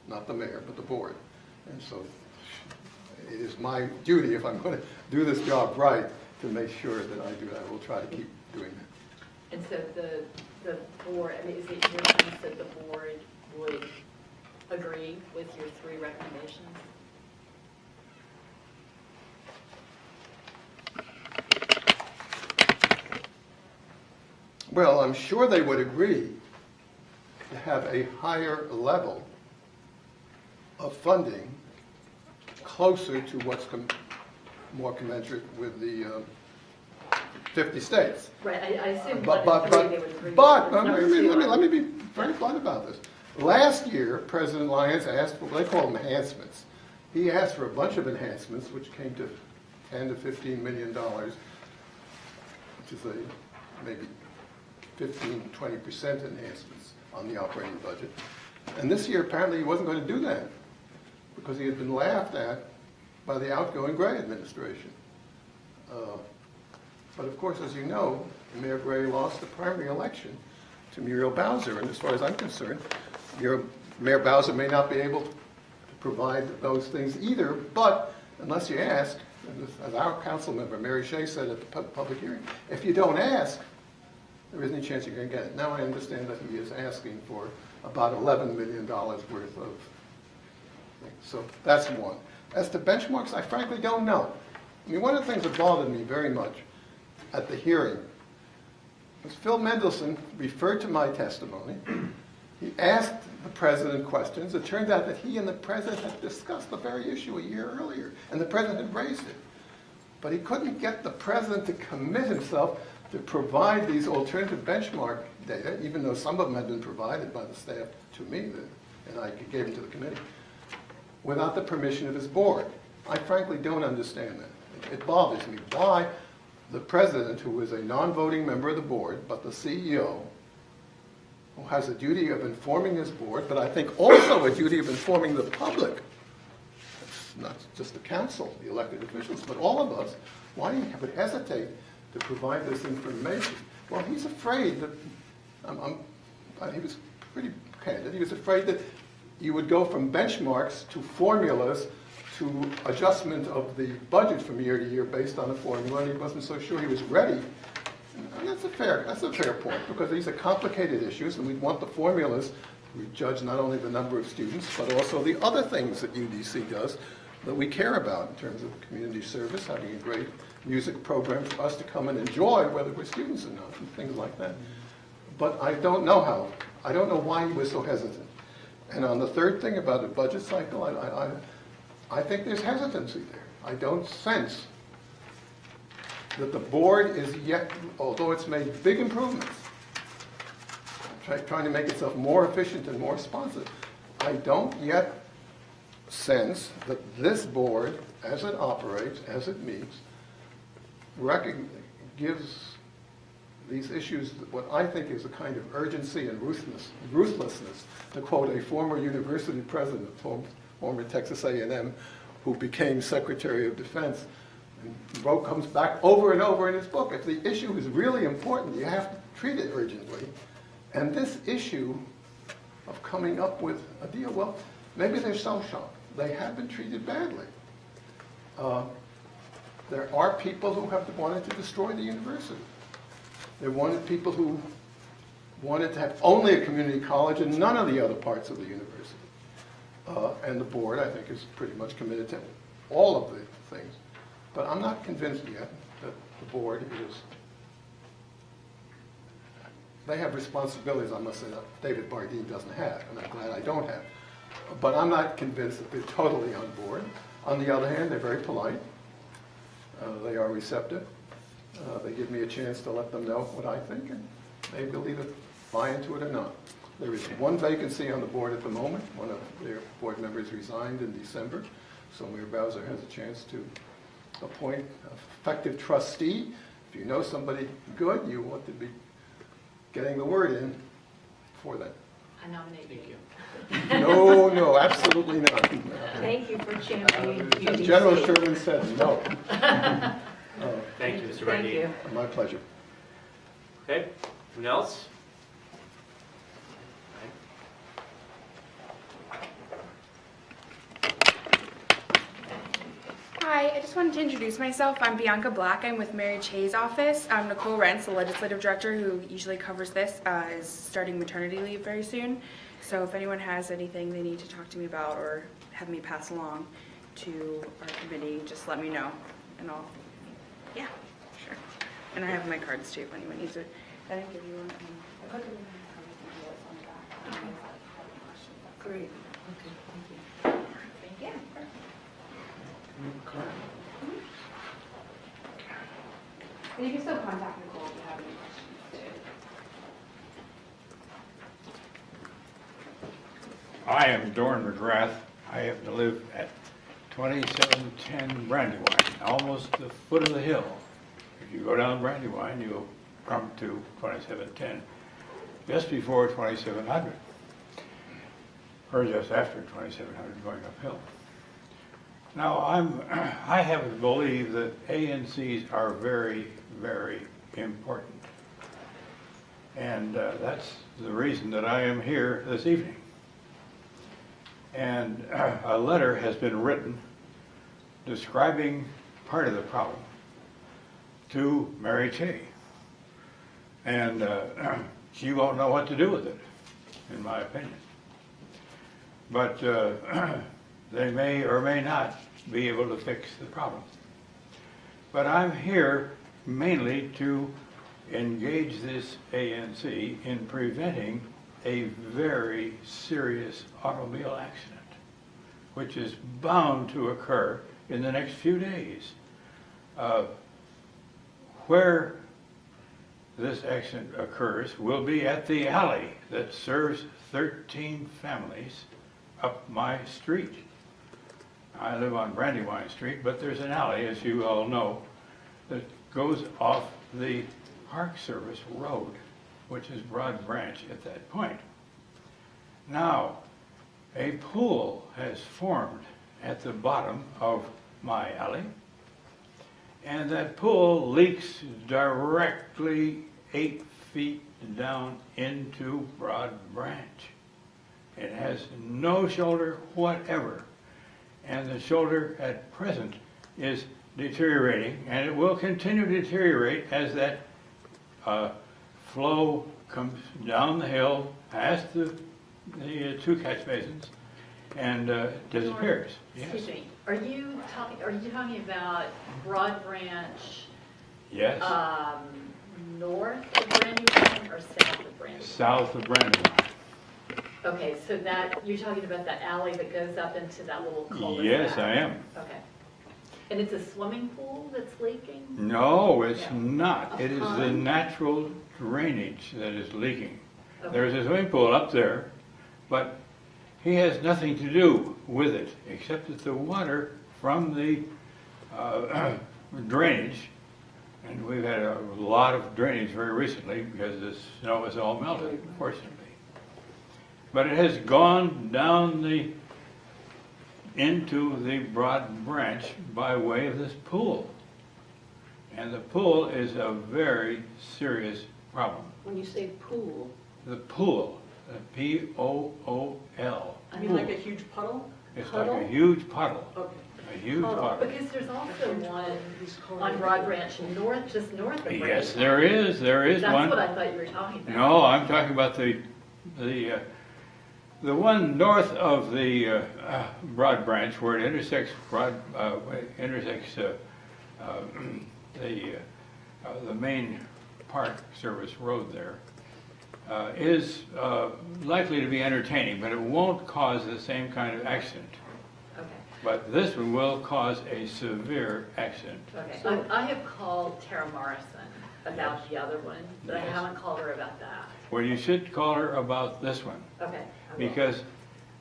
S11: not the mayor, but the board. And so it is my duty, if I'm going to do this job right, to make sure that I do that. I will try to keep doing that.
S10: And so the board, I mean, is it your sense that the board would agree with your three recommendations?
S11: Well, I'm sure they would agree to have a higher level of funding closer to what's more commensurate with the 50 states.
S10: Right, I assume
S11: But
S10: they would agree.
S11: let me be very blunt about this. Last year, President Lyons asked for, they call them enhancements. He asked for a bunch of enhancements, which came to $10 to $15 million, which is maybe 15, 20% enhancements on the operating budget. And this year, apparently, he wasn't going to do that because he had been laughed at by the outgoing Gray administration. But of course, as you know, Mayor Gray lost the primary election to Muriel Bowser, and as far as I'm concerned, Mayor Bowser may not be able to provide those things either, but unless you ask, as our council member, Mary Shea, said at the public hearing, if you don't ask, there isn't any chance you're going to get it. Now I understand that he is asking for about $11 million worth of things. So that's one. As to benchmarks, I frankly don't know. I mean, one of the things that bothered me very much at the hearing was Phil Mendelson referred to my testimony. He asked the president questions. It turned out that he and the president had discussed the very issue a year earlier, and the president had raised it. But he couldn't get the president to commit himself to provide these alternative benchmark data, even though some of them had been provided by the staff to me, and I gave them to the committee, without the permission of his board. I frankly don't understand that. It bothers me why the president, who is a non-voting member of the board, but the CEO, who has a duty of informing his board, but I think also a duty of informing the public, it's not just the council, the elected officials, but all of us, why he would hesitate to provide this information? Well, he's afraid that, he was pretty candid, he was afraid that you would go from benchmarks to formulas to adjustment of the budget from year to year based on a formula, and he wasn't so sure he was ready. And that's a fair point, because these are complicated issues, and we want the formulas to judge not only the number of students, but also the other things that UDC does that we care about in terms of community service, having a great music program for us to come and enjoy, whether we're students or not, and things like that. But I don't know why he was so hesitant. And on the third thing about the budget cycle, I think there's hesitancy there. I don't sense that the board is yet, although it's made big improvements, trying to make itself more efficient and more responsive, I don't yet sense that this board, as it operates, as it meets, gives these issues what I think is a kind of urgency and ruthlessness, to quote a former university president, former Texas A&M, who became Secretary of Defense. And Roe comes back over and over in his book. If the issue is really important, you have to treat it urgently. And this issue of coming up with a deal, well, maybe they're so shocked. They have been treated badly. There are people who have wanted to destroy the university. There wanted people who wanted to have only a community college and none of the other parts of the university. And the board, I think, is pretty much committed to all of the things. But I'm not convinced yet that the board is. They have responsibilities, I must say, that David Bardeen doesn't have, and I'm glad I don't have. But I'm not convinced that they're totally on board. On the other hand, they're very polite. They are receptive. They give me a chance to let them know what I think, and maybe they'll either buy into it or not. There is one vacancy on the board at the moment. One of their board members resigned in December, so Mayor Bowser has a chance to appoint an effective trustee. If you know somebody good, you want to be getting the word in for that.
S10: I nominate you.
S11: No, absolutely not.
S7: Thank you for championing UDC.
S11: General Sherman said no.
S8: Thank you, Mr.
S7: Thank
S8: Bardeen.
S7: you.
S11: My pleasure.
S8: Okay, anyone else?
S12: Hi, I just wanted to introduce myself. I'm Bianca Black. I'm with Mary Che's office. Nicole Rentz, the legislative director who usually covers this, is starting maternity leave very soon. So if anyone has anything they need to talk to me about or have me pass along to our committee, just let me know. And I'll, yeah, sure. And I have my cards too if anyone needs it. I didn't give you one. I put them in the on the back.
S7: Great. Okay, thank you.
S12: Yeah. And you can still contact Nicole if you have any questions too.
S6: I am Dorn McGrath. I happen to live at 2710 Brandywine, almost the foot of the hill. If you go down Brandywine, you'll come to 2710, just before 2700, or just after 2700 going uphill. Now, I happen to believe that ANCs are very, very important. And that's the reason that I am here this evening. And a letter has been written describing part of the problem to Mary Che. And she won't know what to do with it, in my opinion. But they may or may not be able to fix the problem. But I'm here mainly to engage this ANC in preventing a very serious automobile accident, which is bound to occur in the next few days. Where this accident occurs will be at the alley that serves 13 families up my street. I live on Brandywine Street, but there's an alley, as you all know, that goes off the Park Service Road, which is Broad Branch at that point. Now, a pool has formed at the bottom of my alley, and that pool leaks directly 8 feet down into Broad Branch. It has no shoulder whatever, and the shoulder at present is deteriorating, and it will continue to deteriorate as that flow comes down the hill past the 2 catch basins and disappears.
S10: Excuse me, are you talking about Broad Branch?
S6: Yes.
S10: North of Brandywine or south of Brandywine?
S6: South of Brandywine.
S10: Okay, so that, you're talking about the alley that goes up into that little cul-de-sac?
S6: Yes, I am.
S10: Okay. And it's a swimming pool that's leaking?
S6: No, it's
S10: Yeah.
S6: not.
S10: A
S6: It is the
S10: pond?
S6: natural drainage that is leaking.
S10: Okay.
S6: There's a swimming pool up there, but he has nothing to do with it, except that the water from the drainage, and we've had a lot of drainage very recently because the snow is all melted, fortunately. But it has gone down into the Broad Branch by way of this pool. And the pool is a very serious problem.
S7: When you say pool,
S6: The pool, P-O-O-L.
S9: I mean, like a huge puddle?
S6: It's like a
S7: Puddle?
S6: huge puddle,
S9: Okay.
S6: a huge
S7: Puddle.
S6: puddle.
S10: Because there's also one on Broad Branch north, just north of Brandywine.
S6: Yes, there is
S10: That's
S6: one.
S10: what I thought you were talking about.
S6: No, I'm talking about the one north of the Broad Branch where it intersects the main Park Service Road there. Is likely to be entertaining, but it won't cause the same kind of accident.
S10: Okay,
S6: But this one will cause a severe accident.
S10: okay.
S7: So-
S10: I have called Tara Morrison about the other one, but I
S6: Yes.
S10: haven't called her about that.
S6: Well, you should call her about this one,
S10: Okay. I will.
S6: because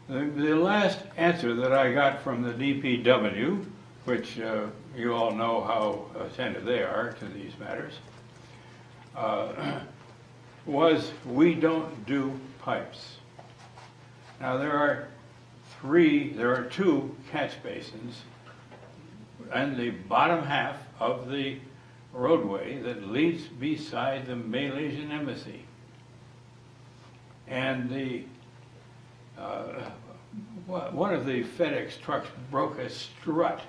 S6: the last answer that I got from the DPW, which you all know how attentive they are to these matters, was we don't do pipes. Now there are 2 catch basins and the bottom half of the roadway that leads beside the Malaysian Embassy. And one of the FedEx trucks broke a strut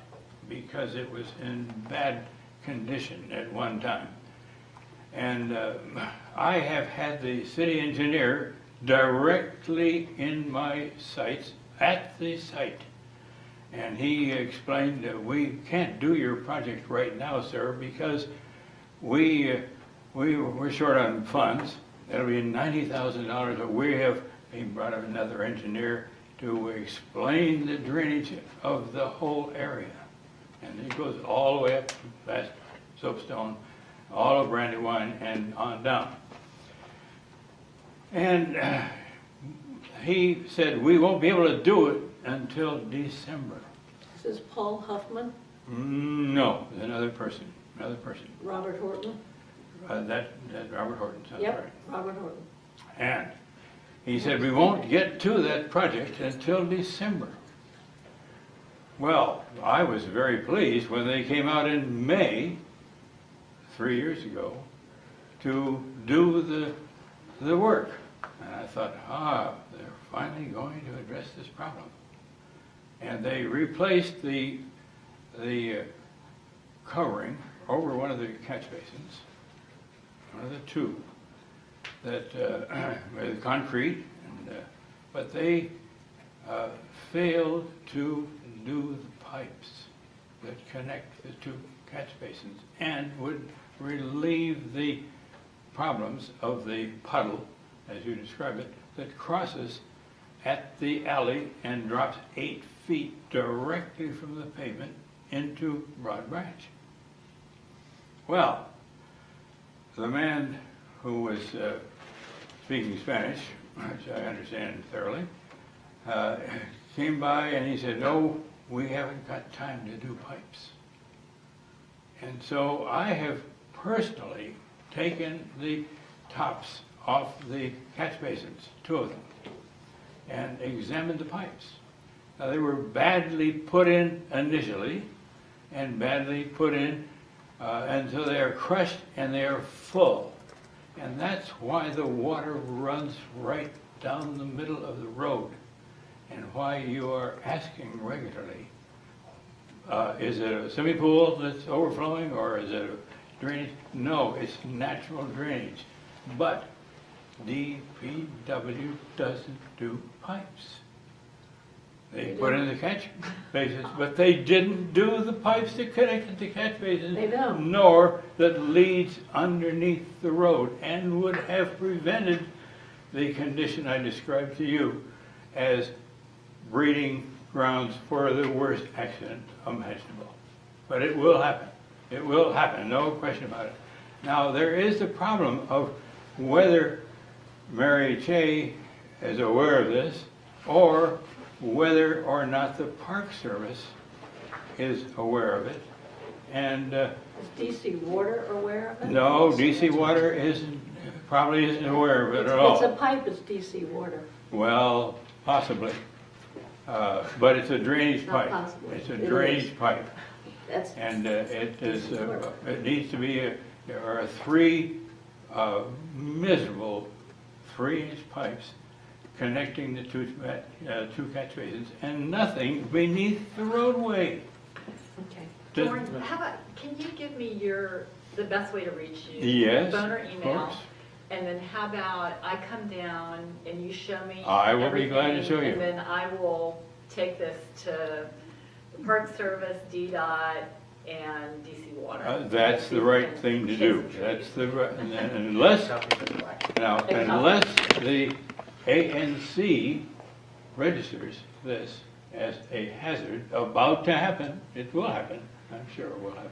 S6: because it was in bad condition at one time. And I have had the city engineer directly in my sights, at the site. And he explained that we can't do your project right now, sir, because we're short on funds. That'll be $90,000, but he brought up another engineer to explain the drainage of the whole area. And it goes all the way up past Soapstone, all of Brandywine and on down. And he said, we won't be able to do it until December.
S7: this is Paul Huffman,
S6: No, another person.
S7: Robert Horton.
S6: That's Robert Horton, sounds
S7: Yep,
S6: right.
S7: Robert Horton.
S6: And he said, we won't get to that project until December. Well, I was very pleased when they came out in May, 3 years ago, to do the work. And I thought, they're finally going to address this problem. And they replaced the covering over one of the catch basins, one of the 2, that, with concrete, and, but they failed to do the pipes that connect the two catch basins and would relieve the problems of the puddle, as you describe it, that crosses at the alley and drops 8 feet directly from the pavement into Broad Branch. Well, the man who was speaking Spanish, which I understand thoroughly, came by and he said, "No, we haven't got time to do pipes." And so I have personally taken the tops off the catch basins, 2 of them, and examined the pipes. Now, they were badly put in initially and badly put in until they are crushed and they are full. And that's why the water runs right down the middle of the road, and why you are asking regularly, is it a semi-pool that's overflowing or is it a drainage? No, it's natural drainage. But DPW doesn't do pipes. They put in the catch basins, but they didn't do the pipes that connected the catch basins,
S7: They don't.
S6: nor that leads underneath the road, and would have prevented the condition I described to you as breeding grounds for the worst accident imaginable. But it will happen. It will happen, no question about it. Now, there is the problem of whether Mary Che is aware of this, or whether or not the Park Service is aware of it. And
S7: Is DC Water aware of it?
S6: no, DC Water probably isn't aware of it at all.
S7: It's a pipe, it's DC Water.
S6: Well, possibly. But it's a drainage
S7: Not
S6: pipe.
S7: possibly.
S6: It's a
S7: It
S6: drainage
S7: is.
S6: pipe.
S7: That's,
S6: And it needs to be, there are 3 miserable 3-inch pipes connecting the two catch basins, and nothing beneath the roadway.
S7: okay.
S6: Does-
S10: Lauren, how about, can you give me the best way to reach you?
S6: Yes,
S10: Phone or
S6: of
S10: email?
S6: course.
S10: And then how about I come down and you show me
S6: I will be glad to
S10: everything,
S6: show you.
S10: And then I will take this to the Park Service, DDOT, and DC Water.
S6: That's the right thing to do. That's the, unless the ANC registers this as a hazard about to happen, it will happen, I'm sure it will happen,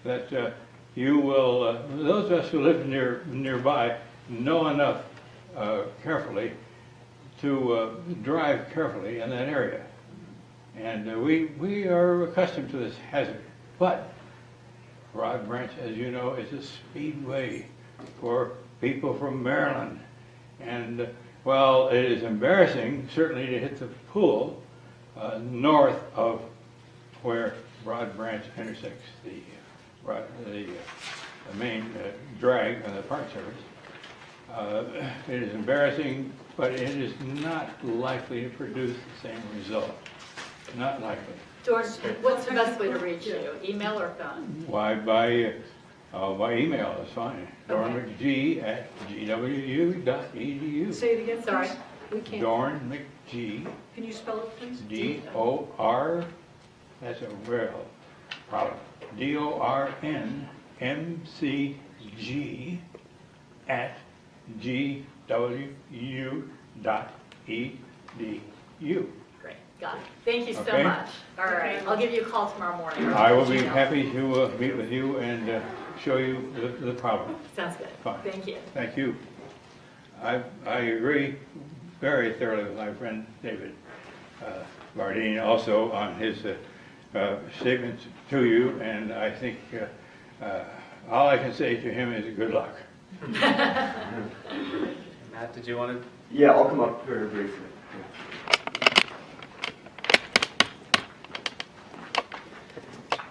S6: that you will, those of us who live nearby know enough carefully to drive carefully in that area. And we are accustomed to this hazard. But Broad Branch, as you know, is a speedway for people from Maryland. And while it is embarrassing, certainly, to hit the pool north of where Broad Branch intersects the main drag on the Park Service, it is embarrassing, but it is not likely to produce the same result. Not likely.
S10: George, what's the best way to reach you? Email or phone?
S6: Why, by email is fine.
S10: Okay.
S6: dornmcg@gwu.edu.
S9: Say it again,
S10: Sorry.
S9: please.
S7: We can't.
S6: Dorn McG,
S9: Can you spell it, please?
S6: D-O-R, that's a real problem, DORNMCG @gwu.edu.
S10: Great, got it. Thank you so
S6: Okay.
S10: much. All right, I'll give you a call tomorrow morning. or
S6: I will be
S10: email.
S6: happy to meet with you and show you the problem.
S10: Sounds good.
S6: Fine.
S10: Thank you.
S6: Thank you. I agree very thoroughly with my friend David Bardine also on his statements to you, and I think all I can say to him is good luck.
S8: Matt, did you want to?
S13: Yeah, I'll come up very briefly.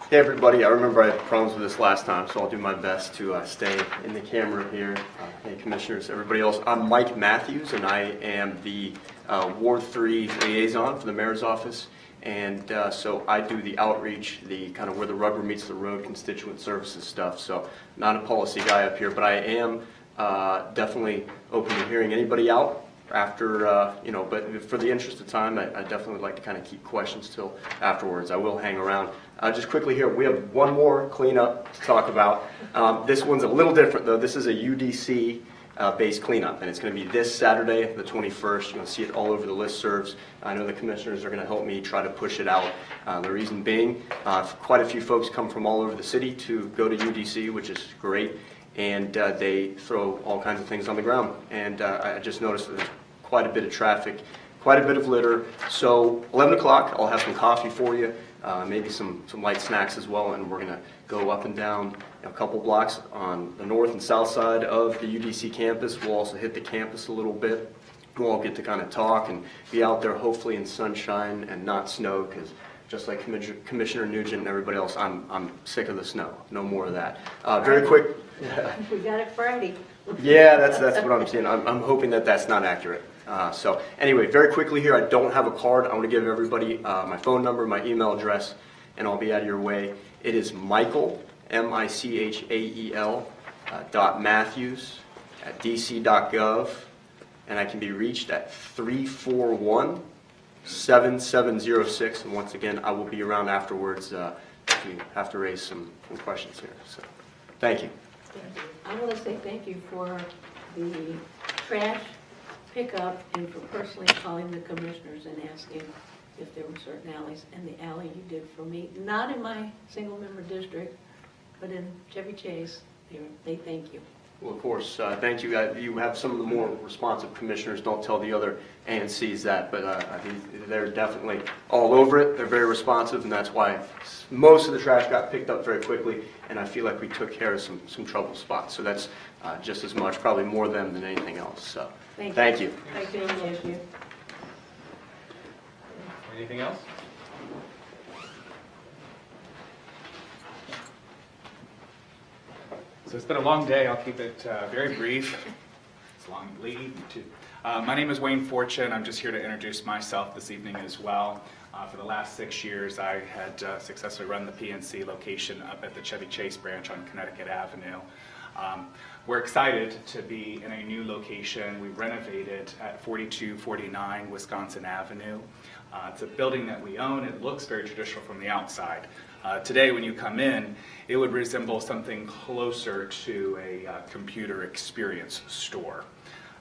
S13: Hey everybody, I remember I had problems with this last time, so I'll do my best to stay in the camera here. Hey commissioners, everybody else. I'm Mike Matthews, and I am the Ward 3 liaison for the mayor's office. And so I do the outreach, the kind of where the rubber meets the road constituent services stuff. So not a policy guy up here, but I am definitely open to hearing anybody out after, but for the interest of time, I definitely would like to kind of keep questions till afterwards. I will hang around. Just quickly here, we have one more cleanup to talk about. This one's a little different though. This is a UDC based cleanup, and it's going to be this Saturday, the 21st. You're going to see it all over the listservs. I know the commissioners are going to help me try to push it out. The reason being, quite a few folks come from all over the city to go to UDC, which is great, and they throw all kinds of things on the ground. And I just noticed there's quite a bit of traffic, quite a bit of litter. So 11 o'clock, I'll have some coffee for you, maybe some light snacks as well, and we're going to go up and down a couple blocks on the north and south side of the UDC campus. We'll also hit the campus a little bit. We'll all get to kind of talk and be out there hopefully in sunshine and not snow, because just like Commissioner Nugent and everybody else, I'm sick of the snow. No more of that. Very quick.
S7: We got it Friday.
S13: Yeah, that's what I'm seeing. I'm hoping that that's not accurate. So anyway, very quickly here, I don't have a card. I want to give everybody my phone number, my email address, and I'll be out of your way. It is Michael, Michael, .Matthews at dc.gov, and I can be reached at 341-7706. And once again, I will be around afterwards if you have to raise some questions here. So thank you.
S7: I want to say thank you for the trash pickup and for personally calling the commissioners and asking if there were certain alleys. And the alley you did for me, not in my single member district, but in Chevy Chase, they thank you.
S13: Well, of course, thank you. You have some of the more responsive commissioners. Don't tell the other ANCs that, but they're definitely all over it. They're very responsive, and that's why most of the trash got picked up very quickly, and I feel like we took care of some trouble spots. So that's just as much, probably more them than anything else. So thank you.
S7: Thank you.
S3: Anything else? So it's been a long day. I'll keep it very brief. It's a long lead too. My name is Wayne Fortune. I'm just here to introduce myself this evening as well. For the last 6 years, I had successfully run the PNC location up at the Chevy Chase branch on Connecticut Avenue. We're excited to be in a new location. We renovated at 4249 Wisconsin Avenue. It's a building that we own. It looks very traditional from the outside. Today, when you come in, it would resemble something closer to a computer experience store,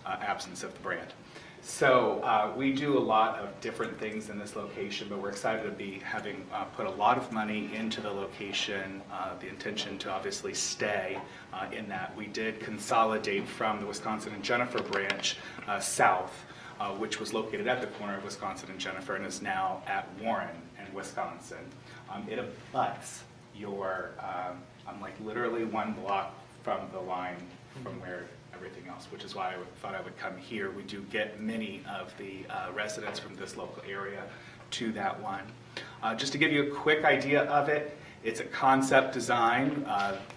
S3: absence of the brand. So we do a lot of different things in this location, but we're excited to be having put a lot of money into the location, the intention to obviously stay in that. We did consolidate from the Wisconsin and Jennifer branch south, which was located at the corner of Wisconsin and Jennifer and is now at Warren and Wisconsin. It abuts your, I'm like literally one block from the line from where everything else, which is why I thought I would come here. We do get many of the residents from this local area to that one. Just to give you a quick idea of it, it's a concept design.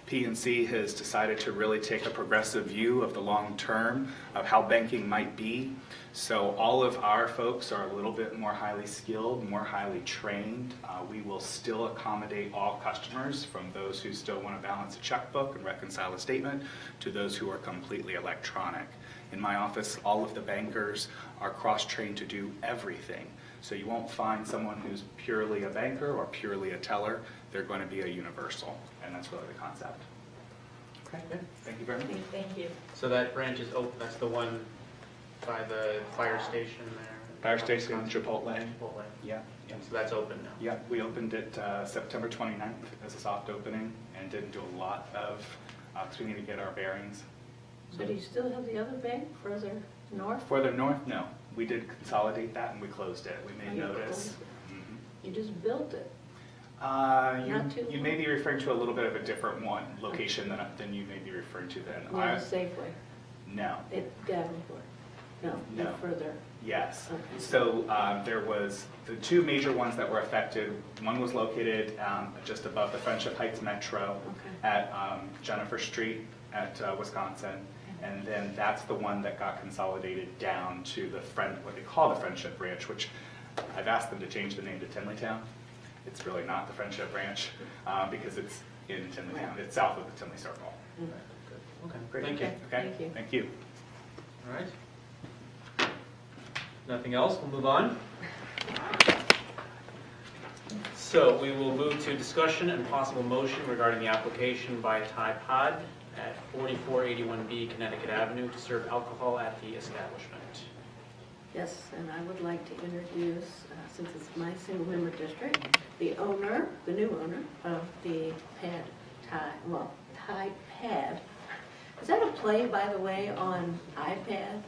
S3: PNC has decided to really take a progressive view of the long term of how banking might be. So all of our folks are a little bit more highly skilled, more highly trained. We will still accommodate all customers, from those who still want to balance a checkbook and reconcile a statement to those who are completely electronic. In my office, all of the bankers are cross-trained to do everything. So you won't find someone who's purely a banker or purely a teller. They're going to be a universal, and that's really the concept. Okay, good. Thank you very much.
S10: Thank you.
S8: So that branch is open, that's the one by the fire station there?
S3: Fire station, Chipotle.
S8: Chipotle.
S3: Yeah.
S8: So that's open now?
S3: Yeah, we opened it September 29th as a soft opening and didn't do a lot of, because we need to get our bearings.
S7: So do you still have the other bank further north?
S3: Further north, no. We did consolidate that and we closed it. We made notice.
S7: You just built it.
S3: You may be referring to a little bit of a different one location than you may be referring to then.
S7: Near the Safeway?
S3: No.
S7: At Davenport? No, further.
S3: Yes.
S7: Okay.
S3: So there was the two major ones that were affected. One was located just above the Friendship Heights Metro at Jennifer Street at Wisconsin. And then that's the one that got consolidated down to what they call the Friendship Branch, which I've asked them to change the name to Tinleytown. It's really not the Friendship Branch because it's in Tinleytown. It's south of the Tinley Circle.
S8: Okay, great.
S3: Thank you.
S7: Okay,
S3: Okay,
S7: thank you.
S3: thank you.
S8: All right. Nothing else, we'll move on. So we will move to discussion and possible motion regarding the application by Tide Pod at 4481B Connecticut Avenue to serve alcohol at the establishment.
S7: Yes, and I would like to introduce, since it's my single-member district, the owner, the new owner of the Tide Pad. Is that a play, by the way, on iPad?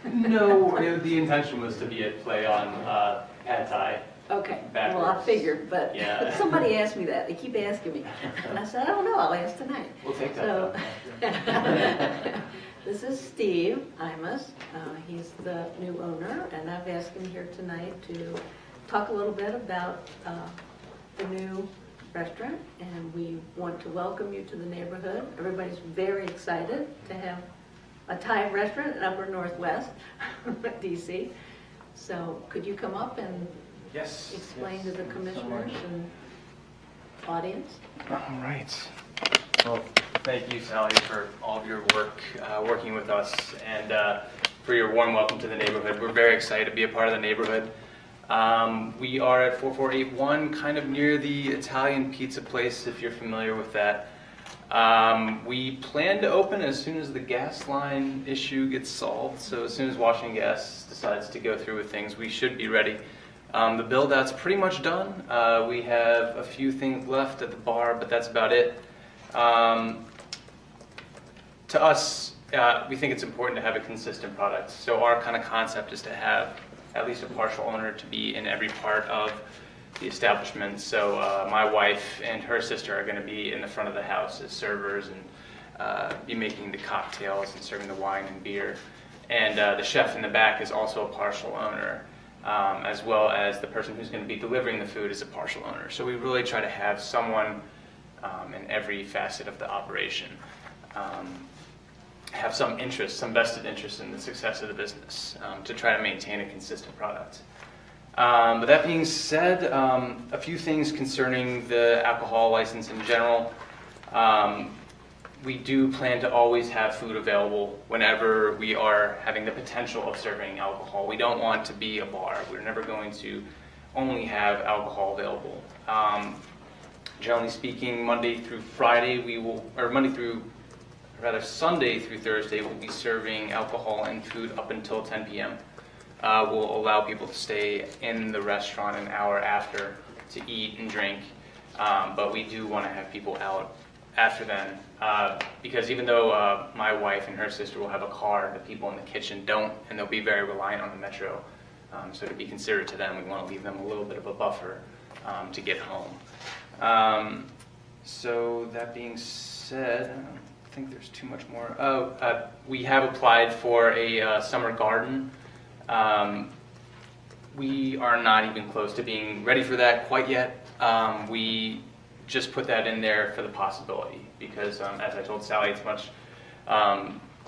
S14: No, the intention was to be a play on pad thai.
S7: Okay, well, I figured, but
S14: Yeah.
S7: somebody asked me that. They keep asking me. And I said, I don't know, I'll ask tonight.
S14: We'll take that.
S7: So, this is Steve Imus. He's the new owner, and I've asked him here tonight to talk a little bit about the new restaurant, and we want to welcome you to the neighborhood. Everybody's very excited to have a Thai restaurant in Upper Northwest, DC. So could you come up and
S14: Yes.
S7: explain to the commissioners and audience?
S14: All right. Well, thank you, Sally, for all of your work working with us and for your warm welcome to the neighborhood. We're very excited to be a part of the neighborhood. We are at 4481, kind of near the Italian pizza place, if you're familiar with that. We plan to open as soon as the gas line issue gets solved. So as soon as Washington Gas decides to go through with things, we should be ready. The build-out's pretty much done. We have a few things left at the bar, but that's about it. To us, we think it's important to have a consistent product. So our kind of concept is to have at least a partial owner to be in every part of the establishment. So my wife and her sister are going to be in the front of the house as servers and be making the cocktails and serving the wine and beer. And the chef in the back is also a partial owner, as well as the person who's going to be delivering the food is a partial owner. So we really try to have someone in every facet of the operation. Have some interest, some vested interest in the success of the business to try to maintain a consistent product. But that being said, a few things concerning the alcohol license in general. We do plan to always have food available whenever we are having the potential of serving alcohol. We don't want to be a bar. We're never going to only have alcohol available. Generally speaking, Monday through Friday, Sunday through Thursday, we'll be serving alcohol and food up until 10 p.m. We'll allow people to stay in the restaurant an hour after to eat and drink, but we do want to have people out after then, because even though my wife and her sister will have a car, the people in the kitchen don't, and they'll be very reliant on the metro. So to be considerate to them, we want to leave them a little bit of a buffer to get home. So that being said, I think there's too much more. We have applied for a summer garden. We are not even close to being ready for that quite yet. We just put that in there for the possibility because, as I told Sally, it's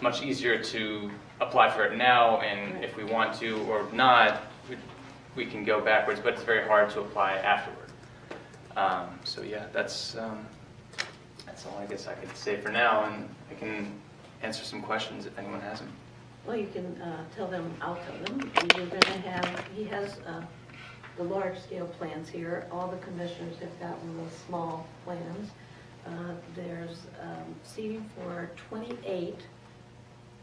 S14: much easier to apply for it now, and if we want to or not, we can go backwards, but it's very hard to apply afterward. So yeah, that's all I guess I could say for now, and I can answer some questions if anyone has them.
S7: Well, you can tell them, I'll tell them. We're going to have, he has the large-scale plans here. All the commissioners have gotten the small plans. There's seating for 28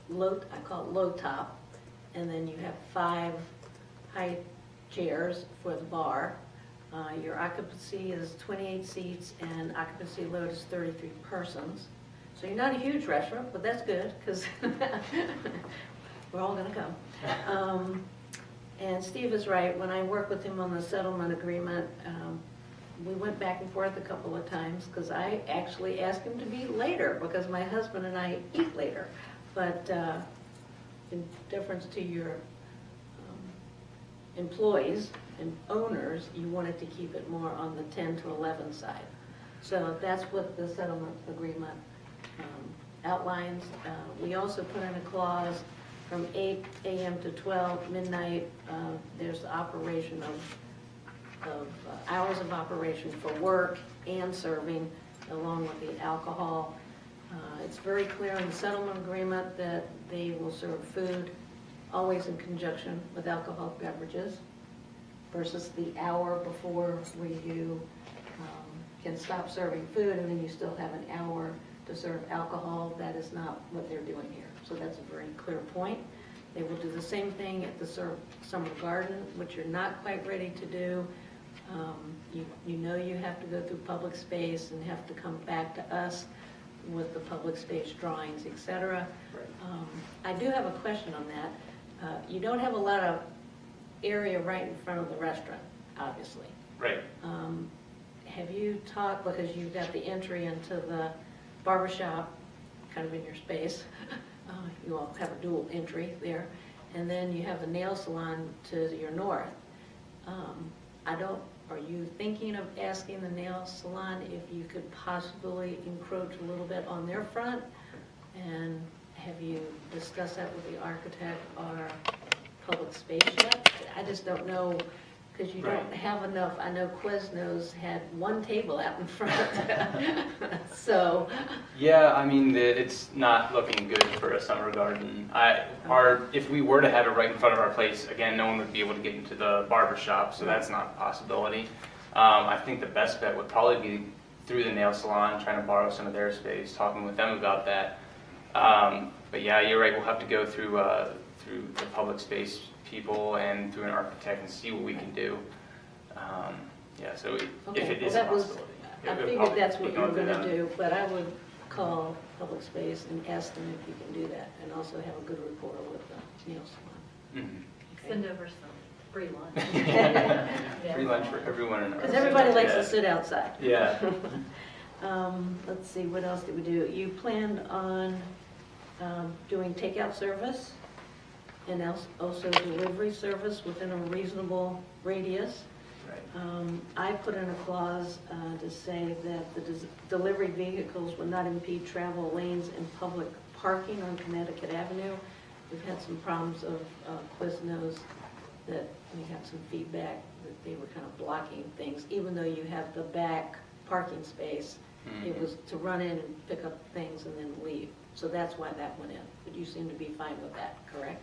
S7: low, I call it low top, and then you have 5 high chairs for the bar. Your occupancy is 28 seats, and occupancy load is 33 persons. So you're not a huge restaurant, but that's good, because we're all going to come. And Steve is right. When I worked with him on the settlement agreement, we went back and forth a couple of times, because I actually asked him to be later, because my husband and I eat later. But in deference to your employees and owners, you wanted to keep it more on the 10 to 11 side. So that's what the settlement agreement outlines. We also put in a clause from 8 a.m. to 12 midnight. There's the operation of hours of operation for work and serving, along with the alcohol. It's very clear in the settlement agreement that they will serve food always in conjunction with alcoholic beverages versus the hour before where you can stop serving food and then you still have an hour to serve alcohol. That is not what they're doing here. So that's a very clear point. They will do the same thing at the summer garden, which you're not quite ready to do. You know you have to go through public space and have to come back to us with the public space drawings, etc. I do have a question on that. You don't have a lot of area right in front of the restaurant, obviously.
S14: Right.
S7: Have you talked, because you've got the entry into the barbershop kind of in your space, you all have a dual entry there, and then you have the nail salon to your north. Are you thinking of asking the nail salon if you could possibly encroach a little bit on their front? And have you discussed that with the architect or public space yet? I just don't know, because you don't have enough. I know Quiznos had one table out in front. So.
S14: Yeah, I mean, it's not looking good for a summer garden. If we were to have it right in front of our place, again, no one would be able to get into the barber shop, so that's not a possibility. I think the best bet would probably be through the nail salon, trying to borrow some of their space, talking with them about that. But yeah, you're right, we'll have to go through the public space people and through an architect and see what we can do. Yeah, so if it is a possibility.
S7: I figured that's what you were going to do, but I would call public space and ask them if you can do that, and also have a good rapport with the nail salon.
S14: Mm-hmm.
S10: Send over some free lunch.
S14: Free lunch for everyone in our.
S7: Because everybody likes to sit outside.
S14: Yeah.
S7: Let's see, what else did we do? You planned on doing takeout service and also delivery service within a reasonable radius.
S14: Right.
S7: I put in a clause to say that the delivery vehicles would not impede travel lanes and public parking on Connecticut Avenue. We've had some problems of Quiznos that we had some feedback that they were kind of blocking things, even though you have the back parking space.
S14: Mm-hmm.
S7: It was to run in and pick up things and then leave. So that's why that went in. But you seem to be fine with that, correct?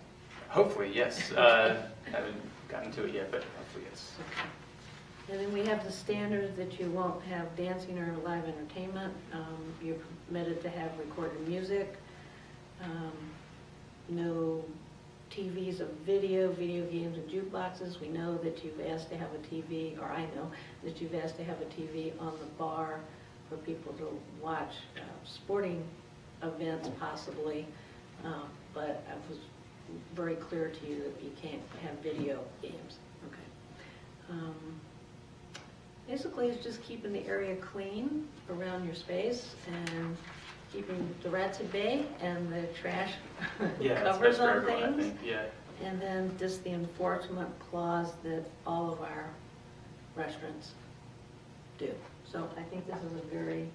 S14: Hopefully, yes. I haven't gotten to it yet, but hopefully, yes.
S7: Okay. And then we have the standards that you won't have dancing or live entertainment. You're permitted to have recorded music. No TVs of video games and jukeboxes. We know that you've asked to have a TV, or I know that you've asked to have a TV on the bar for people to watch sporting events possibly, but I was very clear to you that you can't have video games. Okay. Basically, it's just keeping the area clean around your space and keeping the rats at bay and the trash covers on
S14: everyone,
S7: things.
S14: Yeah.
S7: And then just the enforcement clause that all of our restaurants do. So I think this is a very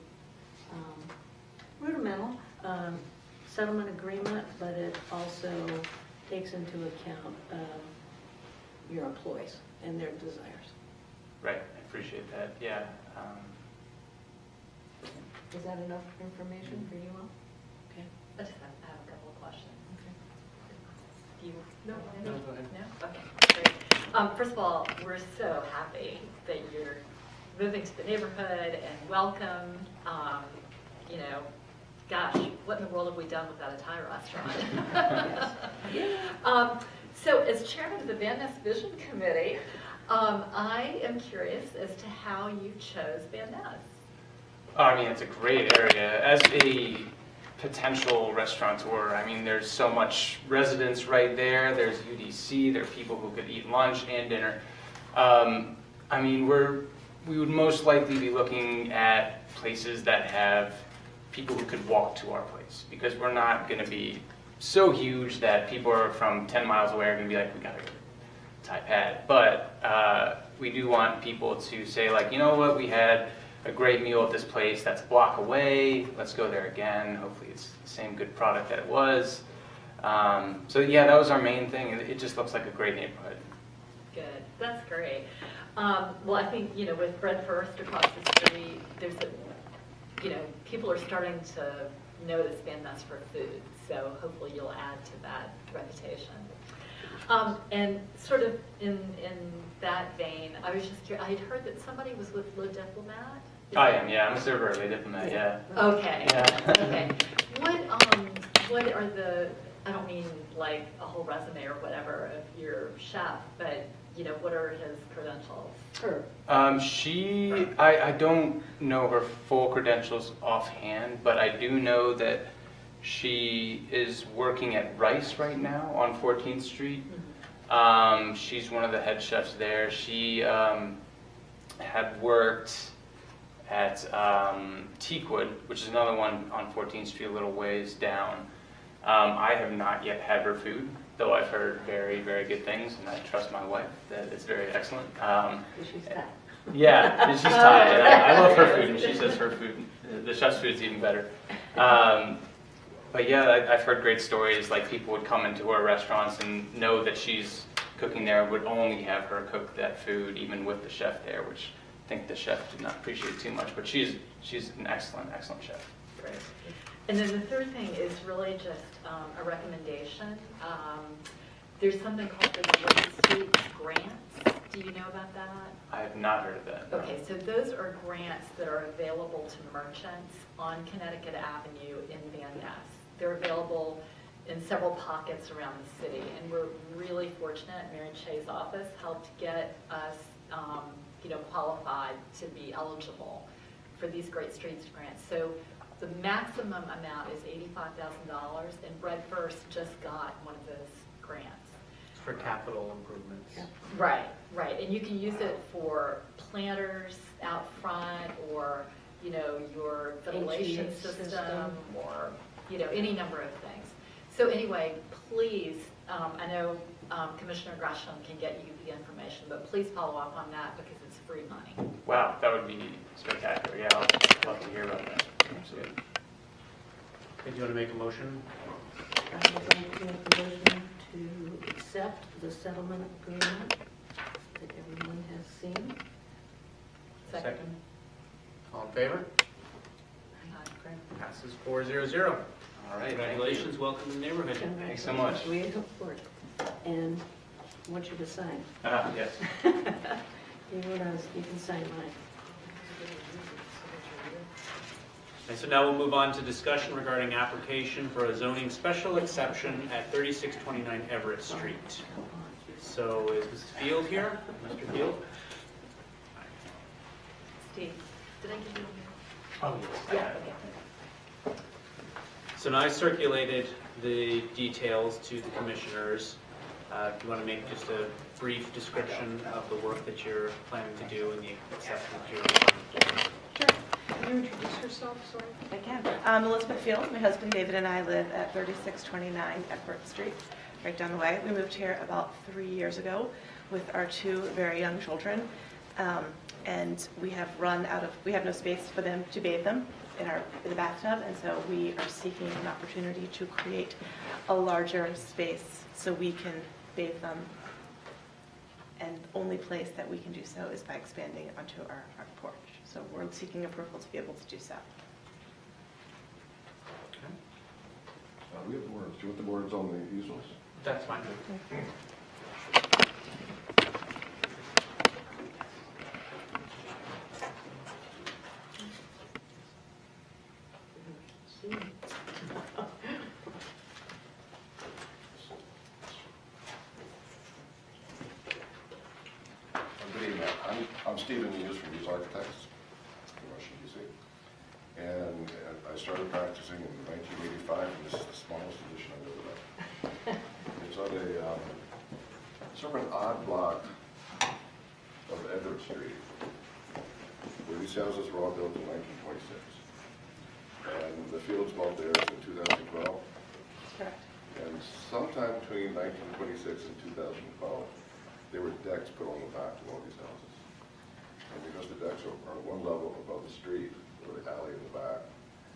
S7: rudimental settlement agreement, but it also takes into account your employees and their desires.
S14: Right, I appreciate that, yeah.
S7: Is that enough information for you all? Okay.
S10: I just have a couple of questions.
S7: Okay.
S10: Do you?
S9: No,
S10: No?
S9: go ahead.
S10: No? Okay, great. First of all, we're so happy that you're moving to the neighborhood and welcome. You know, gosh, what in the world have we done without a Thai restaurant? So as chairman of the Van Ness Vision Committee, I am curious as to how you chose Van Ness.
S14: I mean, it's a great area. As a potential restaurateur, I mean, there's so much residence right there. There's UDC. There are people who could eat lunch and dinner. I mean, we would most likely be looking at places that have people who could walk to our place, because we're not going to be so huge that people are from 10 miles away are going to be like, we got to go to Thai Pad. But we do want people to say, like, you know what, we had a great meal at this place that's a block away. Let's go there again. Hopefully it's the same good product that it was. So yeah, that was our main thing. It just looks like a great neighborhood.
S10: Good, that's great. Well, I think, you know, with Bread First across the street, there's a, you know, people are starting to notice being that's for food. So hopefully you'll add to that reputation. And sort of in that vein, I was just curious, I had heard that somebody was with Le Diplomat.
S14: I am, yeah. I'm a server at Le Diplomat, yeah.
S10: Okay.
S14: Yeah.
S10: Okay. What are the, I don't mean like a whole resume or whatever of your chef, but you know, what are his credentials?
S7: Her.
S14: I don't know her full credentials offhand, but I do know that she is working at Rice right now on 14th Street. She's one of the head chefs there. She had worked at Teakwood, which is another one on 14th Street, a little ways down. I have not yet had her food, though I've heard very, very good things, and I trust my wife that it's very excellent.
S7: She's Thai.
S14: Yeah, she's Thai, and I love her food, and she says her food, the chef's food is even better. But yeah, I've heard great stories, like people would come into her restaurants and know that she's cooking there, would only have her cook that food, even with the chef there, which I think the chef did not appreciate too much, but she's an excellent, excellent chef.
S10: Great. And then the third thing is really just a recommendation. There's something called the Great Streets Grants. Do you know about that?
S14: I have not heard of that. No.
S10: Okay, so those are grants that are available to merchants on Connecticut Avenue in Van Ness. They're available in several pockets around the city, and we're really fortunate. Mary Che's office helped get us, qualified to be eligible for these Great Streets grants. So the maximum amount is $85,000, and Bread First just got one of those grants.
S8: For capital improvements.
S7: Yeah.
S10: Right, and you can use it for planters out front, or your ventilation
S7: HVAC
S10: system, or any number of things. So anyway, please, I know Commissioner Gresham can get you the information, but please follow up on that because it's free money.
S14: Wow, that would be spectacular. Yeah, I'll love to hear about that. Absolutely.
S8: Okay, do you want to make a motion?
S7: I would like to make a motion to accept the settlement agreement that everyone has seen.
S10: Second.
S8: All in favor? Passes 4-0-0.
S14: All right,
S8: Congratulations, welcome to the neighborhood.
S14: Thanks so much.
S7: We hope for it. And I want you to sign.
S14: Yes.
S7: You can sign mine.
S8: And so now we'll move on to discussion regarding application for a zoning special exception at 3629 Everett Street. So is Mrs. Field here? Mr. Field?
S10: Steve, did I give you?
S8: Oh, yes.
S10: Yeah, okay.
S8: So now I circulated the details to the commissioners. If you want to make just a brief description of the work that you're planning to do and the exception that you're planning to do.
S9: Can you introduce yourself, sorry?
S15: I can. I'm Elizabeth Field. My husband David and I live at 3629 Everett Street, right down the way. We moved here about 3 years ago with our two very young children. And we have no space for them to bathe them in the bathtub, and so we are seeking an opportunity to create a larger space so we can bathe them. And the only place that we can do so is by expanding onto our front porch. So we're seeking approval to be able to do so.
S16: We have the words. Do you want the words on the easels?
S8: That's fine.
S16: Good evening. I'm Stephen Hughes from Hughes Architects in Washington, D.C. And I started practicing in 1985, and this is the smallest edition I've ever done. It's on a sort of an odd block of Everett Street, where these houses were all built in 1926. And the Fields bought theirs in 2012.
S15: Correct.
S16: And sometime between 1926 and 2012, there were decks put on the back of all these houses. And because the decks are one level above the street, or the alley in the back,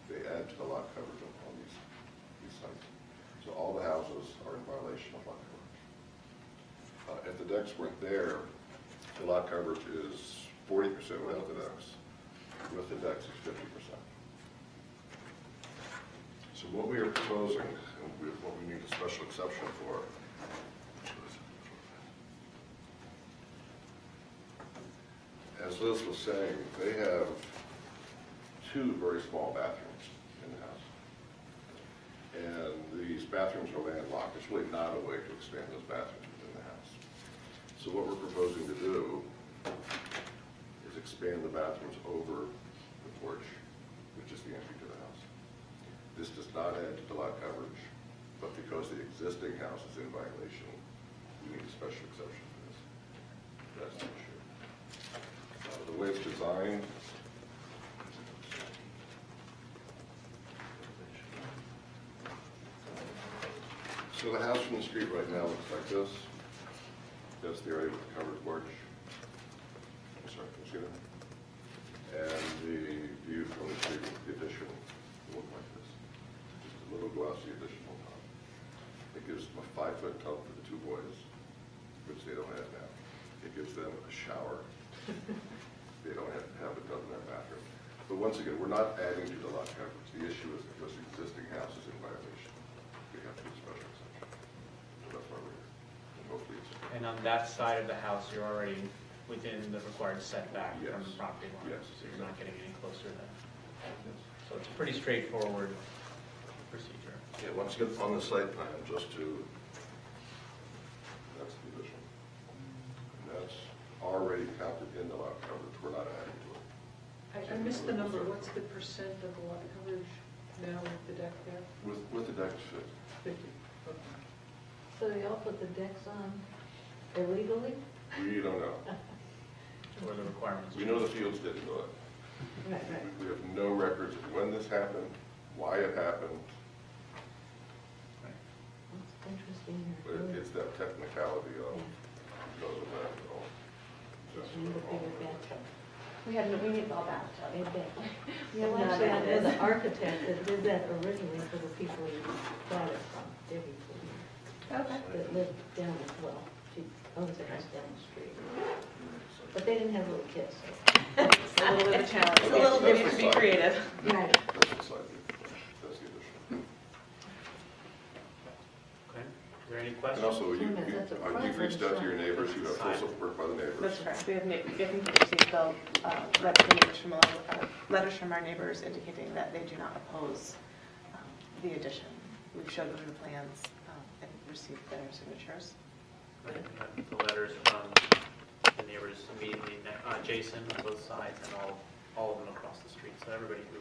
S16: they add to the lot coverage on these sites. So all the houses are in violation of lot coverage. If the decks weren't there, the lot coverage is 40% without the decks. With the decks, it's 50%. So what we are proposing, and what we need a special exception for, as Liz was saying, they have 2 very small bathrooms in the house. And these bathrooms are landlocked. There's really not a way to expand those bathrooms within the house. So what we're proposing to do is expand the bathrooms over the porch, which is the entry to the house. This does not add to the lot coverage, but because the existing house is in violation, we need a special exception for this. That's the issue. The way it's designed, so the house from the street right now looks like this. That's the area with the covered porch. I'm sorry, can you see that? And the view from the street with the addition will look like this. Just a little glossy addition on top. It gives them a 5-foot tub for the 2 boys, which they don't have now. It gives them a shower. They don't have a tub in their bathroom. But once again, we're not adding to the lot coverage. The issue is because the existing house is in violation. We have to do a special exception. So that's why we're here. And hopefully it's.
S8: And on that side of the house, you're already within the required setback from the
S16: Yes.
S8: property line.
S16: Yes.
S8: So you're not getting any closer than. So it's a pretty straightforward procedure.
S16: Yeah, once you get on the site plan, just to, that's the addition. And that's already counted in the lot coverage. We're not adding to it.
S9: I missed the number. What's the percent of the lot coverage now with the deck there?
S16: With the deck fit.
S9: 50. Okay.
S7: So they all put the decks on illegally?
S16: We don't know.
S8: Or the requirements.
S16: We know the Fields didn't do it.
S7: Right, right.
S16: We have no records of when this happened, why it happened,
S7: That's interesting.
S16: but it's that technicality of, because of that at all.
S7: Just need a bigger bathtub.
S15: We need all that.
S7: A bed. Well, actually, I know the architect that did that originally for the people he bought it from, Debbie,
S15: Okay.
S7: that lived down, well, she owns a house down the street. But they didn't have little kids, so.
S15: It's a little bit of a challenge. It's a little bit to be creative.
S7: Right.
S16: That's the side view. That's the addition.
S8: Okay. Is there any
S16: And
S8: questions?
S16: also,
S7: That's a front
S16: you've reached out to your
S7: side.
S16: neighbors, you have full support by the neighbors.
S15: That's correct. We have received the letters from our neighbors indicating that they do not oppose the addition. We've showed them the plans and received their signatures.
S8: The letters from the neighbors immediately adjacent on both sides and all of them across the street. So everybody who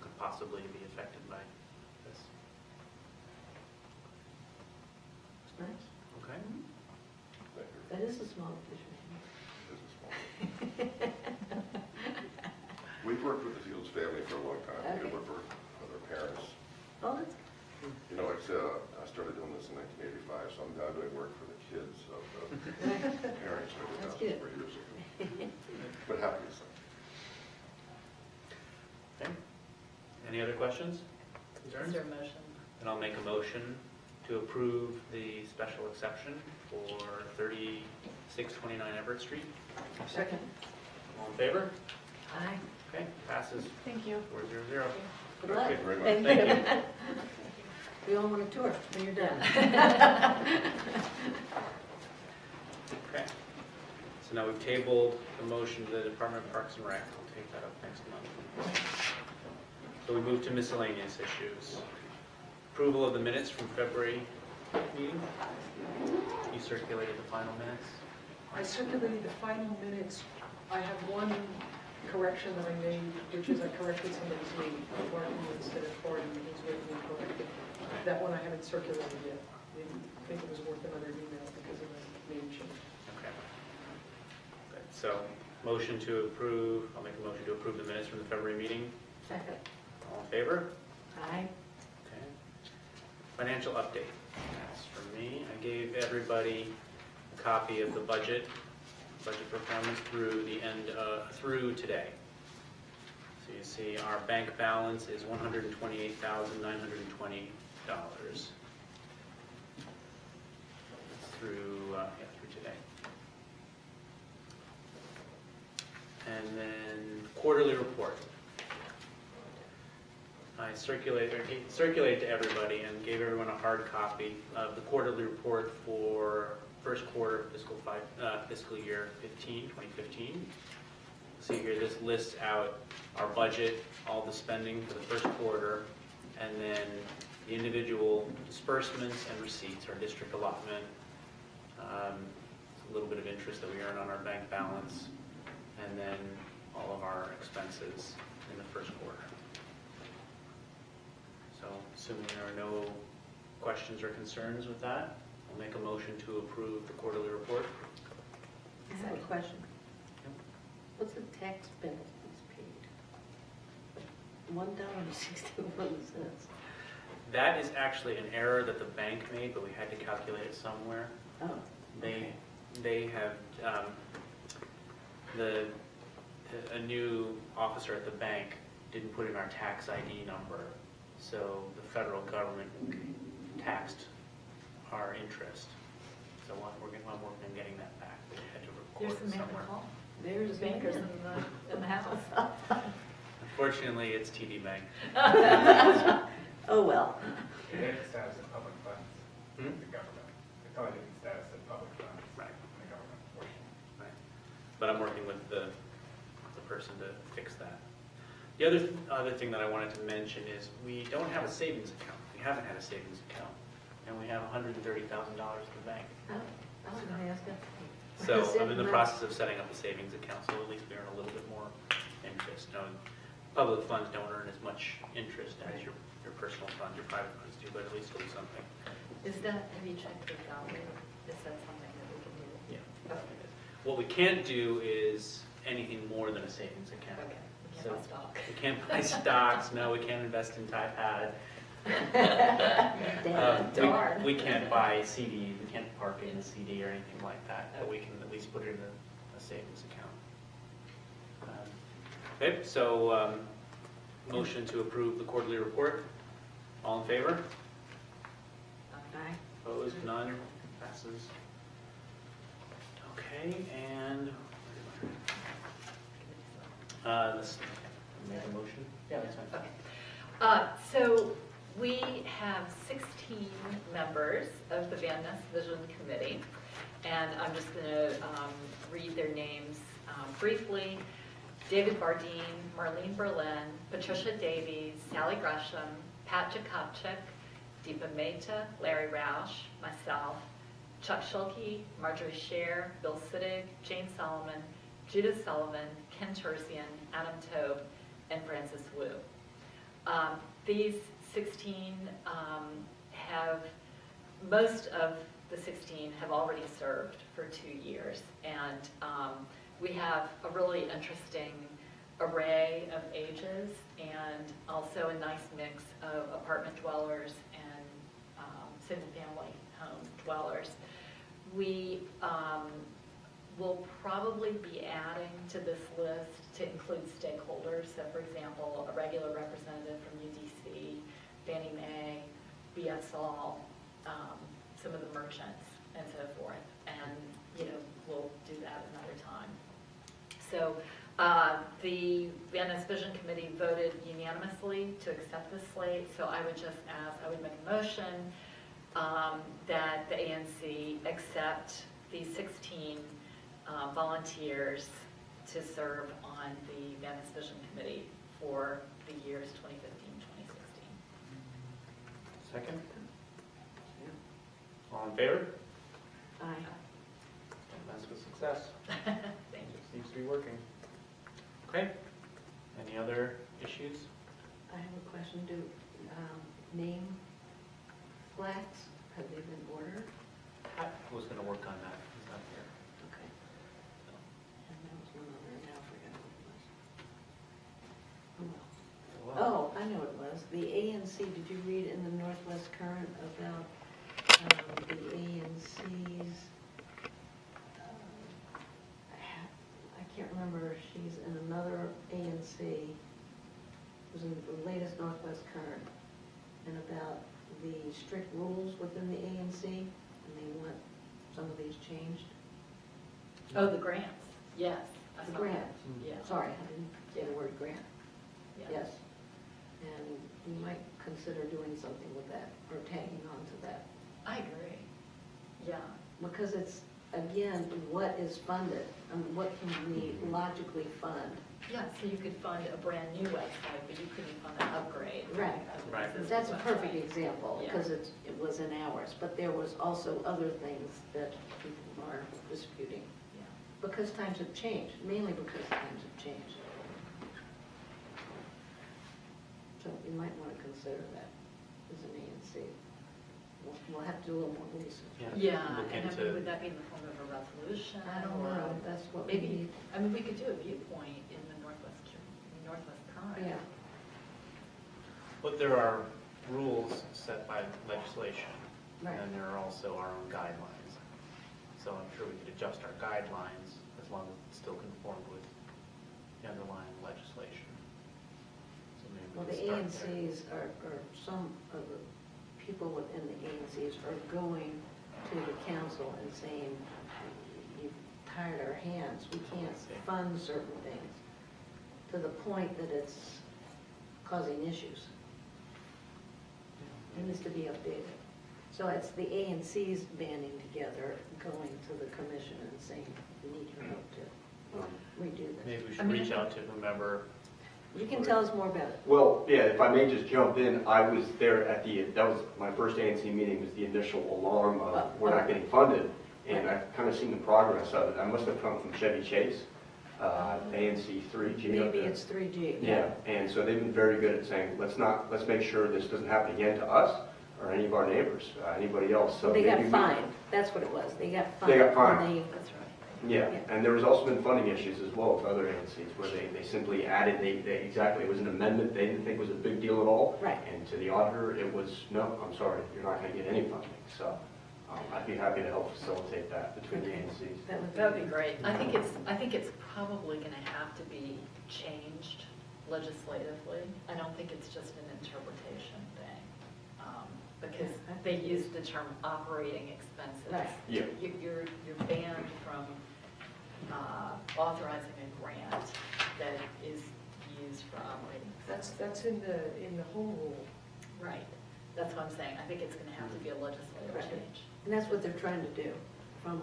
S8: could possibly be affected by this.
S7: Nice.
S8: Okay.
S16: Thank you.
S7: That is a small addition.
S16: This is small. We've worked with the Fields family for a long time.
S7: Okay.
S16: We've worked with their parents.
S7: Oh, that's,
S16: You know, like I said, I started doing this in 1985, so I'm now doing work for the kids of the parents who
S7: That's
S16: did
S7: good.
S16: that 4 years ago. But happy to say.
S8: Okay. Any other questions? Concerns?
S10: Is there a motion?
S8: And I'll make a motion to approve the special exception for 3629 Everett Street.
S9: Second.
S8: All in favor?
S7: aye.
S8: Okay, passes
S15: Thank you.
S8: 400.
S7: Good luck.
S16: Thank you very much.
S15: Thank you.
S7: We all want a tour when you're done.
S8: Okay. So now we've tabled the motion to the Department of Parks and Rec. We'll take that up next month. So we move to miscellaneous issues. Approval of the minutes from February meeting. You circulated the final minutes.
S9: I circulated the final minutes. I have one correction that I made, which is I corrected somebody's name, Martin instead of Barton, who's written incorrectly. That one I haven't circulated yet. Didn't think it was worth another email because of the name change.
S8: Okay. Good. So motion to approve, I'll make a motion to approve the minutes from the February meeting.
S7: Second.
S8: All in favor?
S7: Aye.
S8: Okay. Financial update. That's from me. I gave everybody a copy of the budget performance through the end, through today. So you see our bank balance is $128,920. Through today. And then quarterly report. I circulated to everybody and gave everyone a hard copy of the quarterly report for first quarter fiscal year 2015. See here, this lists out our budget, all the spending for the first quarter, and then the individual disbursements and receipts, our district allotment, a little bit of interest that we earn on our bank balance, and then all of our expenses in the first quarter. So assuming there are no questions or concerns with that, I'll make a motion to approve the quarterly report.
S7: I have a question. What's the tax bill that's paid? $1.61.
S8: That is actually an error that the bank made, but we had to calculate it somewhere.
S7: Oh,
S8: They have, a new officer at the bank didn't put in our tax ID number, so the federal government taxed our interest. So I'm working on getting that back. We had to record it somewhere.
S7: There's
S10: Bankers in the house.
S8: Unfortunately, it's TD Bank.
S7: Oh, well.
S3: It had the status of public funds,
S8: Hmm?
S3: the government. It probably didn't status of public funds.
S8: Right.
S3: in the government portion.
S8: Right. But I'm working with the person to fix that. The other thing that I wanted to mention is we don't have a savings account. We haven't had a savings account, and we have $130,000 in the bank.
S7: Oh, I was going to ask that.
S8: So I'm in the process of setting up a savings account, so at least we earn a little bit more interest. Now, public funds don't earn as much interest as your personal funds, your private funds do, but at least it'll do something.
S10: Is that, have you checked the value? Is that something that we can do?
S8: Yeah. What we can't do is anything more than a savings account.
S10: Okay, we can't
S8: So
S10: buy stock.
S8: We can't buy stocks, no, we can't invest in TiPad.
S10: Darn.
S8: We can't buy CDs, we can't park it in a CD or anything like that, but we can at least put it in a savings account. Okay, so motion to approve the quarterly report. All in favor?
S7: Aye.
S8: Opposed? None? Passes. Okay, and let's make a motion. Yeah, that's fine.
S10: So we have 16 members of the Van Ness Vision Committee, and I'm just going to read their names briefly. David Bardeen, Marlene Berlin, Patricia Davies, Sally Gresham, Pat Jakubczyk, Deepa Mehta, Larry Roush, myself, Chuck Schulke, Marjorie Scher, Bill Sittig, Jane Solomon, Judith Sullivan, Ken Terzian, Adam Tobe, and Francis Wu. These 16 most of the 16 have already served for 2 years, and we have a really interesting array of ages and also a nice mix of apartment dwellers and single-family home dwellers. We will probably be adding to this list to include stakeholders. So, for example, a regular representative from UDC, Fannie Mae, BSL, some of the merchants, and so forth. And, we'll do that another time. So the Van Ness Vision Committee voted unanimously to accept this slate. So I would make a motion that the ANC accept these 16 volunteers to serve on the Van Ness Vision Committee for the years 2015-2016.
S8: Second? All in favor?
S7: Aye.
S8: That's a success.
S10: Thank you.
S8: Seems to be working. Okay. Any other issues?
S7: I have a question. Do name plaques, have they been ordered?
S8: Pat was going to work on that. He's not here.
S7: Okay. And there was one other, now I forgot what it was. Oh, I know what it was. The ANC, did you read in the Northwest Current about the ANC's, I can't remember if she's in another ANC, it was in the latest Northwest Current, and about the strict rules within the ANC, and they want some of these changed.
S10: Oh, the grants, yes. I
S7: The
S10: saw
S7: grant,
S10: that. Yeah.
S7: sorry, I didn't say the word grant,
S10: Yeah.
S7: yes. And we might consider doing something with that, or tagging on to that.
S10: I agree. Yeah.
S7: Because it's, again, what is funded, and what can we logically fund?
S10: Yeah, so you could fund a brand-new website, but you couldn't fund an upgrade.
S7: Right.
S10: of an
S2: Right.
S10: existing
S7: That's a perfect
S10: website.
S7: example,
S10: Yeah.
S7: because it was in ours, but there was also other things that people are disputing.
S10: Yeah.
S7: Because times have changed, mainly because times have changed. So you might want to consider that as an ANC. We'll have to do a little more research.
S10: Yeah,
S8: Look
S10: and I
S8: into-
S10: mean, would that be in the form of a resolution?
S7: I don't
S10: or
S7: know, that's what we
S10: Maybe,
S7: need.
S10: I mean, we could do a viewpoint in the Northwest Current.
S7: Yeah,
S8: But there are rules set by legislation,
S7: right.
S8: and there are also our own guidelines. So I'm sure we could adjust our guidelines as long as it's still conformed with the underlying legislation. So maybe
S7: Well,
S8: we
S7: the
S8: can start there.
S7: ANCs are, or some of the people within the ANCs are going to the council and saying, you've tied our hands, we can't fund certain things, to the point that it's causing issues. It needs to be updated. So it's the ANCs banding together, going to the commission and saying, we need your help to redo this.
S8: Maybe we should reach out to whomever.
S7: You can tell us more about it.
S13: Well, yeah, if I may just jump in, I was there at that was my first ANC meeting, was the initial alarm of we're not getting funded. And I've kind of seen the progress of it. I must have come from Chevy Chase, ANC 3G.
S7: Maybe it's 3G.
S13: Yeah, and so they've been very good at saying, let's make sure this doesn't happen again to us or any of our neighbors, anybody else. So
S7: Well, they got
S13: maybe we-
S7: fined, that's what it was, they got fined.
S13: They got fined.
S7: when they-
S10: That's right.
S13: Yeah,
S7: Yeah.
S13: and there was also been funding issues as well with other ANCs where they simply added, exactly, it was an amendment they didn't think was a big deal at all.
S7: Right.
S13: And to the auditor, it was, no, I'm sorry, you're not going to get any funding. So I'd be happy to help facilitate that between the ANCs.
S10: That would be great. I think it's probably going to have to be changed legislatively. I don't think it's just an interpretation thing. Because they use the term operating expenses.
S7: Right.
S13: Yeah.
S10: You're banned from authorizing a grant that is used for operating expenses.
S9: That's in the home rule.
S10: Right. That's what I'm saying. I think it's going to have to be a legislative
S7: Right.
S10: change.
S7: And that's what they're trying to do, from,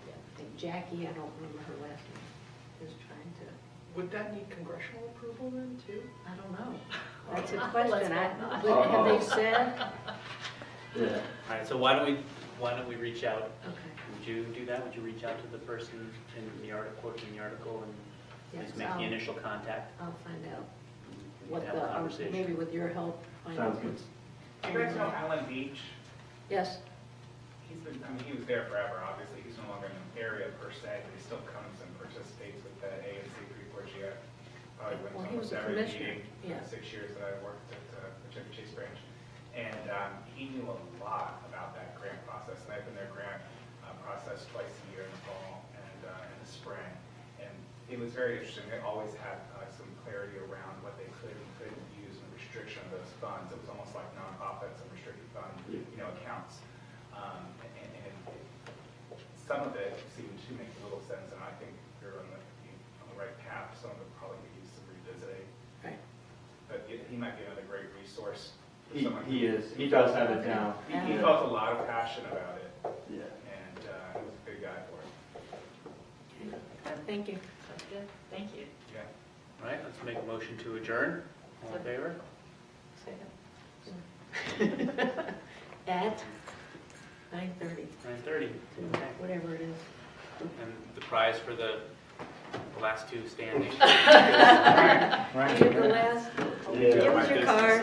S7: I think Jackie, I don't remember her last name, is trying to,
S9: Would that need congressional approval then, too?
S7: I don't know. That's a
S10: Let's
S7: question,
S10: hope not.
S7: but have they said?
S13: Yeah.
S8: All right, so why don't we reach out?
S7: Okay.
S8: Would you do that? Would you reach out to the person in the article, and at least
S7: Yes,
S8: make the
S7: I'll-
S8: initial contact?
S7: I'll find out
S8: We
S7: what
S8: can have a conversation.
S7: maybe with your help. find
S13: Sounds
S7: out
S13: good.
S7: what's-
S3: Do you guys know Allen Beach?
S7: Yes,
S3: He was there forever, obviously. He's no longer in the area per se, but he still comes and participates with the ANC 3-4G. I probably went
S7: Well,
S3: to
S7: he was
S3: almost
S7: a
S3: every
S7: commissioner,
S3: meeting
S7: yeah.
S3: in the 6 years that I worked at the Chevy Chase branch. And he knew a lot about that grant process. And I've been their grant process twice a year in the fall and in the spring. And it was very interesting. They always had some clarity around what they could and couldn't use and restriction of those funds. It was almost like nonprofits and restricted fund, accounts. And some of it seemed to make a little sense, and I think you're on the right path. Some of it probably could use some revisiting.
S7: right.
S3: But he might be another great resource. for
S13: He
S3: someone who-
S13: he is. He does have it down.
S3: He felt a lot of passion about it,
S13: Yeah.
S3: and he was a good guy for it.
S7: Thank you.
S10: That's good. Thank you.
S3: Yeah.
S8: All right, let's make a motion to adjourn. All in favor?
S7: At 9:30,
S8: 9:30.
S7: whatever it is.
S8: And the prize for the last two standing.
S7: You get the last,
S13: Yeah.
S7: give us your card.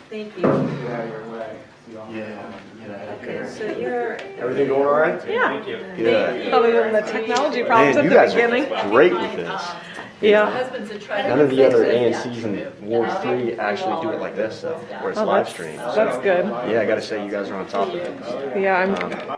S7: Thank you.
S3: Get out of your way. See you all.
S13: Yeah.
S7: Okay, so you're.
S13: Everything going all right?
S8: Thank you.
S13: Good.
S9: Other than the technology problems at
S13: Man, you
S9: the
S13: guys
S9: beginning.
S13: are great with this.
S10: My
S9: Yeah.
S10: husband's a treasurer.
S13: None of the other ANCs in Ward 3 actually do it like this, though, where it's live streamed.
S9: That's good.
S13: Yeah, I gotta say, you guys are on top of it.
S9: Yeah, I'm